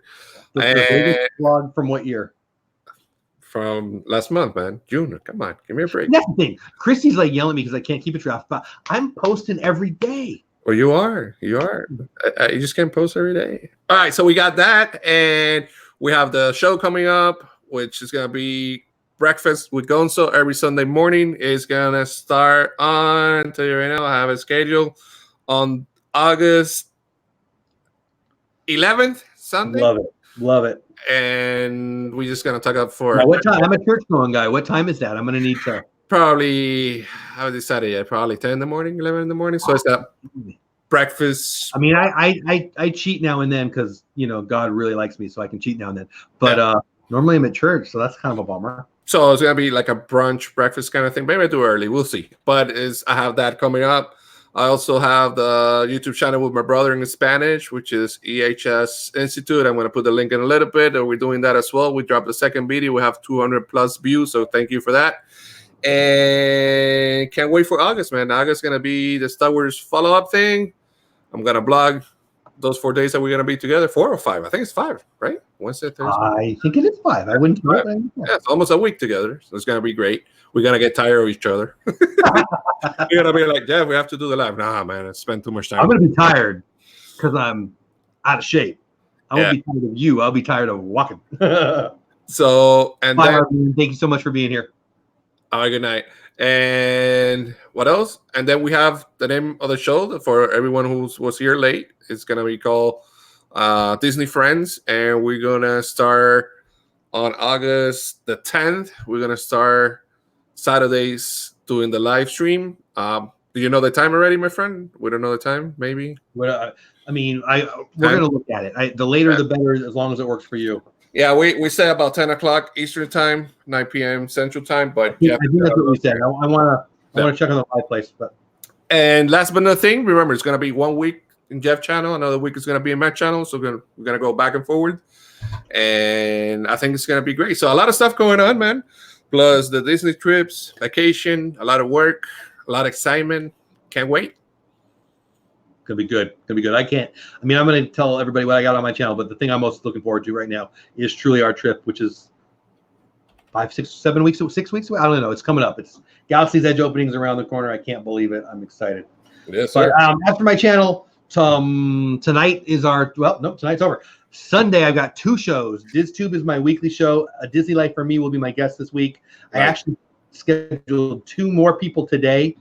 The Vegas vlog from what year? From last month, man. June. Come on, give me a break. That's the thing. Christy's like yelling at me because I can't keep a draft, but I'm posting every day. Well, you are. You just can't post every day. All right, so we got that, and we have the show coming up, which is gonna be Breakfast with Gonzo every Sunday morning. Is gonna start on. Tell you right now, I have a schedule on August 11th, Sunday. Love it. And we're just gonna talk up for what time? I'm a church going guy. What time is that? I'm gonna need to probably. How decided yet? Probably 10 in the morning, 11 in the morning. So it's that breakfast. I mean, I cheat now and then because God really likes me, so I can cheat now and then. But normally I'm at church, so that's kind of a bummer. So it's gonna be like a brunch breakfast kind of thing. Maybe too early. We'll see. But I have that coming up. I also have the YouTube channel with my brother in Spanish, which is EHS Institute. I'm going to put the link in a little bit. We're doing that as well. We dropped the second video. We have 200 plus views, so thank you for that. And can't wait for August, man. August is going to be the Star Wars follow-up thing. I'm going to blog those 4 days that we're going to be together. 4 or 5? I think it's 5, right? Wednesday, Thursday. I think it is 5. I wouldn't know. Yeah, it's almost a week together. So it's going to be great. We're going to get tired of each other. We're going to be like, yeah, we have to do the live. Nah, man, I spent too much time. I'm going to be tired because I'm out of shape. I won't be tired of you. I'll be tired of walking. So, and bye, then, Arvin. Thank you so much for being here. All right, good night. And what else? And then we have the name of the show for everyone who was here late. It's going to be called Disney Friends. And we're going to start on August the 10th. We're going to start Saturdays doing the live stream. Do you know the time already, my friend? We don't know the time, maybe? We're going to look at it. The later, the better, as long as it works for you. Yeah, we say about 10 o'clock Eastern time, 9 p.m. Central time. But I think that's what we said. I want to check on the live place. But. And last but not thing, remember, it's going to be 1 week in Jeff channel. Another week is going to be in Matt channel. So we're going to go back and forward. And I think it's going to be great. So a lot of stuff going on, man. Plus the Disney trips, vacation, a lot of work, a lot of excitement. Can't wait. Gonna be good. I'm going to tell everybody what I got on my channel, but the thing I'm most looking forward to right now is truly our trip, which is 5, 6, 7 weeks, 6 weeks away. I don't know. It's coming up. It's Galaxy's Edge openings around the corner. I can't believe it. I'm excited. Yes, sir. But after my channel, tonight is tonight's over. Sunday, I've got 2 shows. DizTube is my weekly show. A Disney Life for Me will be my guest this week. Right. I actually scheduled 2 more people today.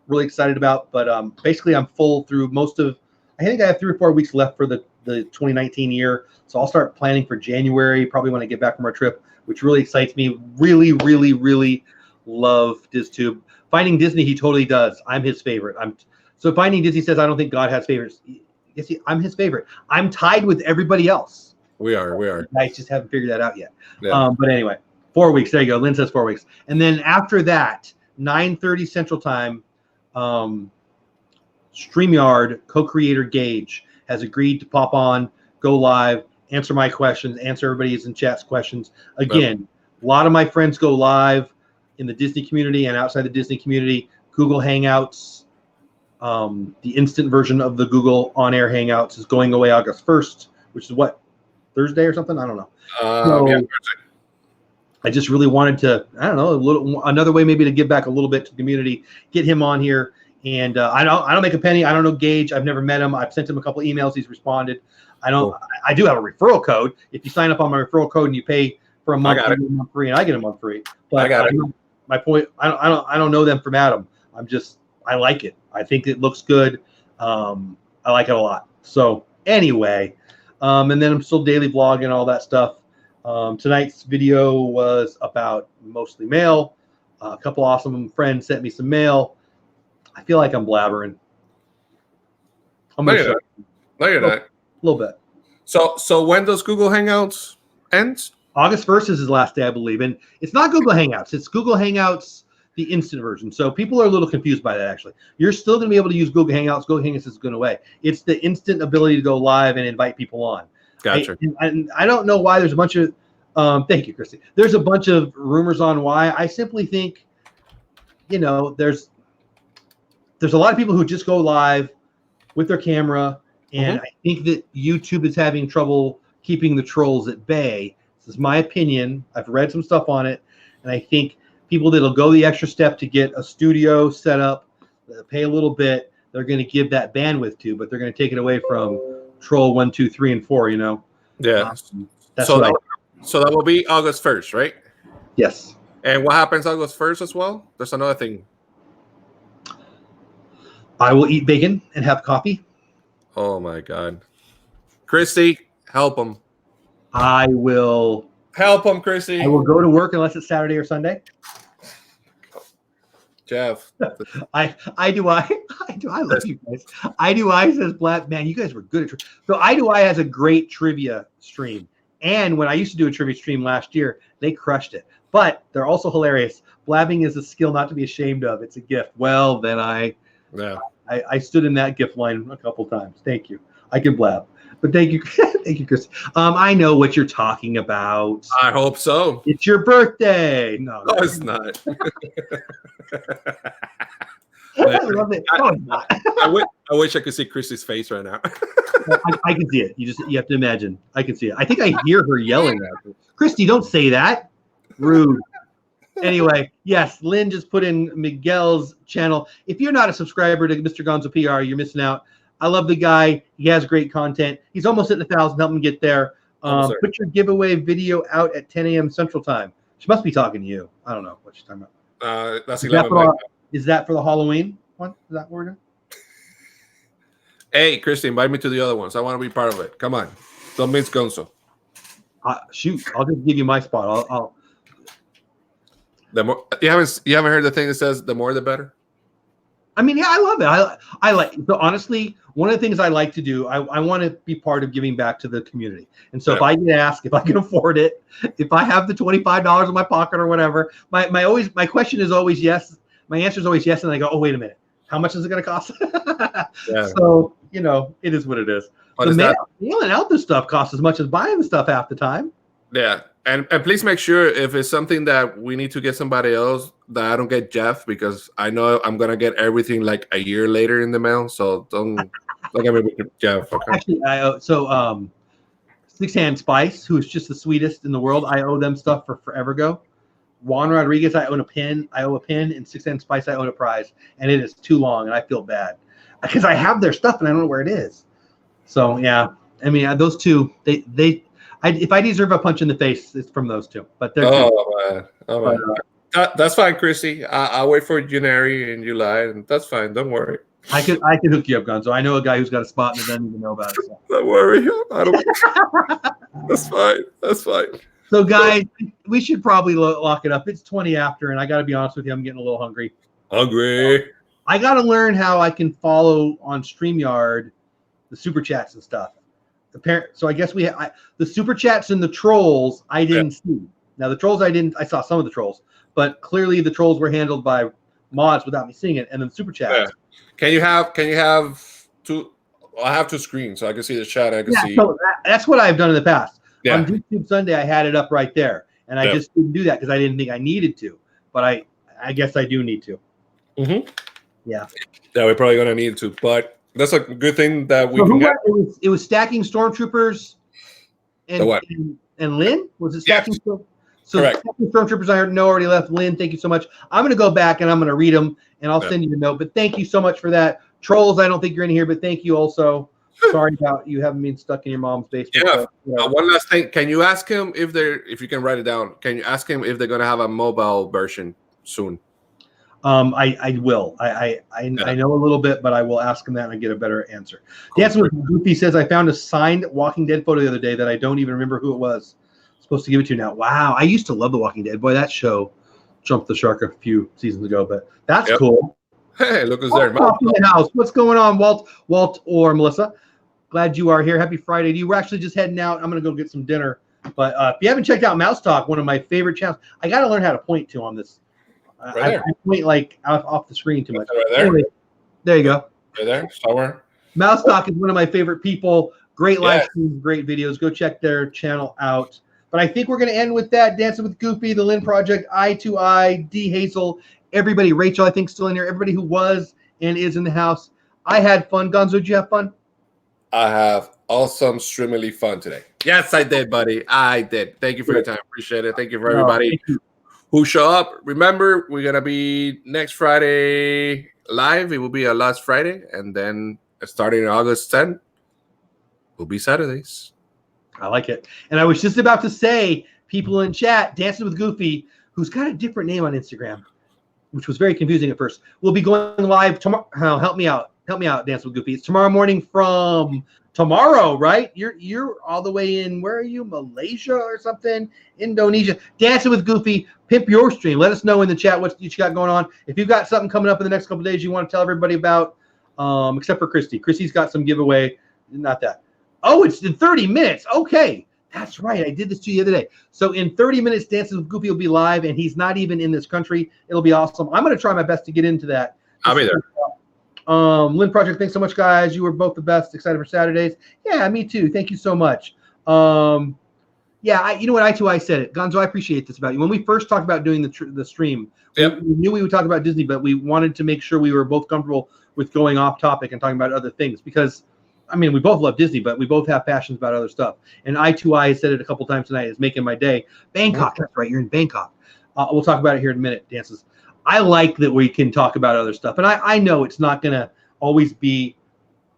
Really excited about, but basically I'm full through most of. I think I have 3 or 4 weeks left for the 2019 year, so I'll start planning for January, probably when I get back from our trip, which really excites me. Really, really, really love DizTube. Finding Disney, he totally does. I'm his favorite. So Finding Disney says I don't think God has favorites. Yes, I'm his favorite. I'm tied with everybody else. We are. You guys just haven't figured that out yet. Yeah. But anyway, 4 weeks. There you go. Lynn says 4 weeks, and then after that, 9:30 Central Time. StreamYard co-creator Gage has agreed to pop on, go live, answer my questions, answer everybody's in chat's questions. Again, a lot of my friends go live in the Disney community and outside the Disney community. Google Hangouts, the instant version of the Google on-air Hangouts is going away August 1st, which is what, Thursday or something? I don't know. I just really wanted to, another way maybe to give back a little bit to the community, get him on here. And I don't make a penny. I don't know Gage. I've never met him. I've sent him a couple emails. He's responded. I do have a referral code. If you sign up on my referral code and you pay for a month, you get a month free, and I get a month free. But my point, I don't know them from Adam. I like it. I think it looks good. I like it a lot. So anyway, and then I'm still daily vlogging, all that stuff. Tonight's video was about mostly mail. A couple awesome friends sent me some mail. I feel like I'm blabbering. No, you're not. A little bit. So when does Google Hangouts end? August 1st is his last day, I believe. And it's not Google Hangouts. It's Google Hangouts, the instant version. So people are a little confused by that, actually. You're still going to be able to use Google Hangouts. Google Hangouts is going away. It's the instant ability to go live and invite people on. Gotcha. I don't know why there's a bunch of thank you, Christy. There's a bunch of rumors on why. I simply think, there's a lot of people who just go live with their camera, and I think that YouTube is having trouble keeping the trolls at bay. This is my opinion. I've read some stuff on it, and I think people that'll go the extra step to get a studio set up, pay a little bit, they're going to give that bandwidth to, but they're going to take it away from Troll 1, 2, 3, and 4. Yeah. So that will be August 1st, right? Yes. And what happens August 1st as well? There's another thing. I will eat bacon and have coffee. Oh my God. Christy, help him. I will help him, Christy. I will go to work unless it's Saturday or Sunday. Jeff. I love you guys. I says Black man, you guys were good at so I has a great trivia stream. And when I used to do a trivia stream last year, they crushed it. But they're also hilarious. Blabbing is a skill not to be ashamed of. It's a gift. Well, then I I stood in that gift line a couple times. Thank you. I can blab. But thank you. Thank you, Chris. I know what you're talking about. I hope so. It's your birthday. No, it's not. I love it. No, it's not. I wish I could see Chrissy's face right now. I can see it. You have to imagine. I can see it. I think I hear her yelling at her. Christy, don't say that. Rude. Anyway, yes, Lynn just put in Miguel's channel. If you're not a subscriber to Mr. Gonzo PR, you're missing out. I love the guy. He has great content. He's almost at 1,000. Help him get there. Put your giveaway video out at 10 a.m. Central Time. She must be talking to you. I don't know what she's talking about. That's 11. Is that for the Halloween one? Is that what we're doing? Hey, Christy, invite me to the other ones. I want to be part of it. Come on. Don't miss Gonzo. Shoot, I'll just give you my spot. I'll The more you haven't heard the thing that says the more the better? I mean, yeah, I love it. I like, so honestly, one of the things I like to do, I want to be part of giving back to the community. And so if I get asked, if I can afford it, if I have the $25 in my pocket or whatever, my question is always yes. My answer is always yes. And I go, oh, wait a minute. How much is it going to cost? So, it is what it is. Mailing out this stuff costs as much as buying the stuff half the time. Yeah. And please make sure if it's something that we need to get somebody else, that I don't get Jeff, because I know I'm going to get everything like a year later in the mail. So don't get me with Jeff. Okay. Actually, Six Hand Spice, who is just the sweetest in the world, I owe them stuff for forever ago. Juan Rodriguez, I owe a pin, and Six Hand Spice, I own a prize. And it is too long, and I feel bad. Because I have their stuff, and I don't know where it is. So, yeah. I mean, those two, if I deserve a punch in the face, it's from those two. But they're man. That's fine, Chrissy. I'll wait for January in July, and that's fine. Don't worry. I can hook you up, Gonzo. I know a guy who's got a spot and doesn't even know about it. So. Don't worry. That's fine. That's fine. So, guys, we should probably lock it up. It's 20 after, and I got to be honest with you, I'm getting a little hungry. I got to learn how I can follow on StreamYard the super chats and stuff. So I guess the super chats and the trolls I didn't see. Now the trolls I saw some of the trolls, but clearly the trolls were handled by mods without me seeing it. And then the super chats. Yeah. Can you have two? I have two screens, so I can see the chat. I can see. So that's what I've done in the past. Yeah. On YouTube Sunday, I had it up right there, and I just didn't do that because I didn't think I needed to. But I guess I do need to. Mm-hmm. Yeah. Yeah, we're probably gonna need to, but. That's a good thing that we can get. It was stacking stormtroopers and Lynn? Was it stacking? Yes. So stacking stormtroopers I know already left. Lynn, thank you so much. I'm going to go back and I'm going to read them and I'll send you the note. But thank you so much for that. Trolls, I don't think you're in here, but thank you also. Sorry about you having been stuck in your mom's basement. Yeah. One last thing. Can you ask him if you can write it down, can you ask him if they're going to have a mobile version soon? I will. I know a little bit, but I will ask him that and get a better answer. Cool. Dancing with Goofy says, I found a signed Walking Dead photo the other day that I don't even remember who it was. Supposed to give it to you now. Wow. I used to love The Walking Dead. Boy, that show jumped the shark a few seasons ago, but that's cool. Hey, look who's there. In the house. What's going on, Walt or Melissa? Glad you are here. Happy Friday to you. We're actually just heading out. I'm going to go get some dinner. But if you haven't checked out Mouse Talk, one of my favorite channels, I got to learn how to point to on this. I point like off the screen too much. Right there. Anyway, there you go. Right there, somewhere. Mouse Talk is one of my favorite people. Great live streams, great videos. Go check their channel out. But I think we're going to end with that. Dancing with Goofy, the Lynn Project, I2I, D Hazel, everybody. Rachel, I think, still in here. Everybody who was and is in the house. I had fun. Gonzo, did you have fun? I have awesome, streamily fun today. Yes, I did, buddy. I did. Thank you for your time. Appreciate it. Thank you for everybody who show up. Remember, we're going to be next Friday live. It will be our last Friday. And then starting August 10th, will be Saturdays. I like it. And I was just about to say, people in chat, Dancing with Goofy, who's got a different name on Instagram, which was very confusing at first, will be going live tomorrow. Help me out, Dancing with Goofy. It's tomorrow morning from tomorrow, right? You're all the way in, where are you? Malaysia or something? Indonesia. Dancing with Goofy, pimp your stream. Let us know in the chat what you got going on. If you've got something coming up in the next couple of days you want to tell everybody about, except for Christy. Christy's got some giveaway. Not that. Oh, it's in 30 minutes. Okay. That's right. I did this to you the other day. So in 30 minutes, Dancing with Goofy will be live, and he's not even in this country. It'll be awesome. I'm going to try my best to get into that. I'll be there. Lynn Project, thanks so much, guys. You were both the best. Excited for Saturdays. Yeah, me too. Thank you so much. Yeah, you know what? I said it. Gonzo, I appreciate this about you. When we first talked about doing the stream, Yep. we knew we would talk about Disney, but we wanted to make sure we were both comfortable with going off topic and talking about other things because, I mean, we both love Disney, but we both have passions about other stuff. And I said it a couple times tonight, is making my day. Bangkok, that's right. You're in Bangkok. We'll talk about it here in a minute, Dances. I like that we can talk about other stuff. And I know it's not going to always be,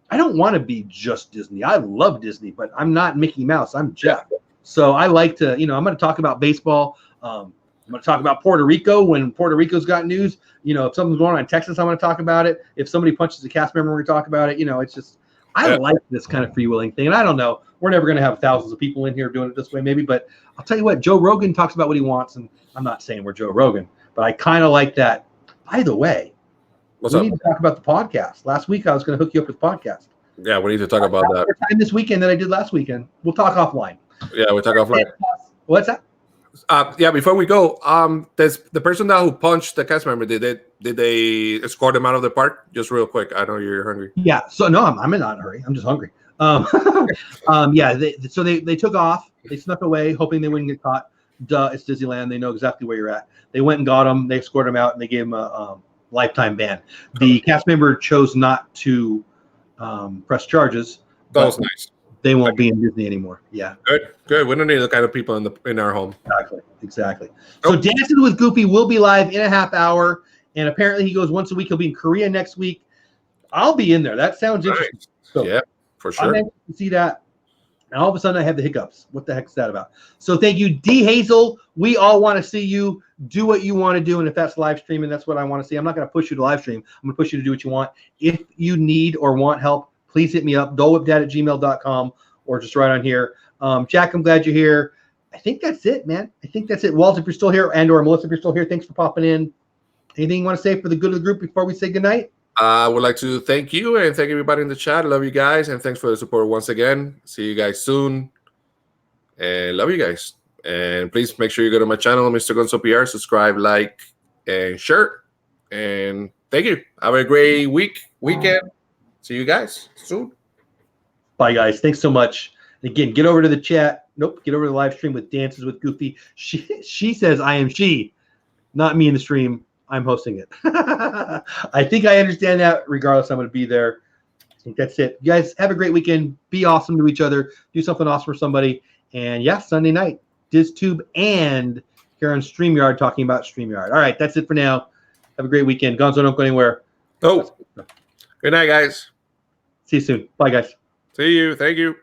I don't want to be just Disney. I love Disney, but I'm not Mickey Mouse. I'm Jeff. So I like to, I'm going to talk about baseball. I'm going to talk about Puerto Rico when Puerto Rico's got news. If something's going on in Texas, I'm going to talk about it. If somebody punches a cast member, we're going to talk about it. It's just, I like this kind of free willing thing. And I don't know, we're never going to have thousands of people in here doing it this way, maybe. But I'll tell you what, Joe Rogan talks about what he wants. And I'm not saying we're Joe Rogan, but I kind of like that. By the way, we need to talk about the podcast. Last week, I was going to hook you up with the podcast. Yeah, we need to talk about that. More time this weekend than I did last weekend. We'll talk offline. Yeah, we'll talk offline. What's that? Yeah, before we go, there's the person now who punched the cast member. Did they escort him out of the park? Just real quick. I know you're hungry. Yeah. So no, I'm not in a hurry. I'm just hungry. Yeah. They took off. They snuck away, hoping they wouldn't get caught. Duh, it's Disneyland. They know exactly where you're at. They went and got him. They escorted him out, and they gave him a lifetime ban. The cast member chose not to press charges. That was nice. They won't be in Disney anymore. Yeah. Good. We don't need the kind of people in our home. Exactly. So Dancing with Goofy will be live in a half hour, and apparently he goes once a week. He'll be in Korea next week. I'll be in there. That sounds interesting. So yeah, for sure. I'm anxious to see that. And all of a sudden I have the hiccups. What the heck is that about? So thank you, D. Hazel. We all want to see you do what you want to do, and if that's live streaming, that's what I want to see. I'm not going to push you to live stream. I'm going to push you to do what you want. If you need or want help, please hit me up, dolewhipdad@gmail.com, or just right on here. Jack, I'm glad you're here. I think that's it, man. I think that's it. Walt, if you're still here, and or Melissa, if you're still here, thanks for popping in. Anything you want to say for the good of the group before we say goodnight? I would like to thank you and thank everybody in the chat. Love you guys, and thanks for the support once again. See you guys soon, and love you guys. And please make sure you go to my channel, MrGonzoPR, subscribe, like, and share. And thank you. Have a great weekend. See you guys soon. Bye, guys. Thanks so much. Again, get over to the chat. Nope, get over to the live stream with Dances with Goofy. She says, I am she, not me in the stream. I'm hosting it. I think I understand that. Regardless, I'm going to be there. I think that's it. You guys have a great weekend. Be awesome to each other. Do something awesome for somebody. And yeah, Sunday night, DizTube and here on StreamYard talking about StreamYard. All right, that's it for now. Have a great weekend. Gonzo, don't go anywhere. Oh, good night, guys. See you soon. Bye, guys. See you. Thank you.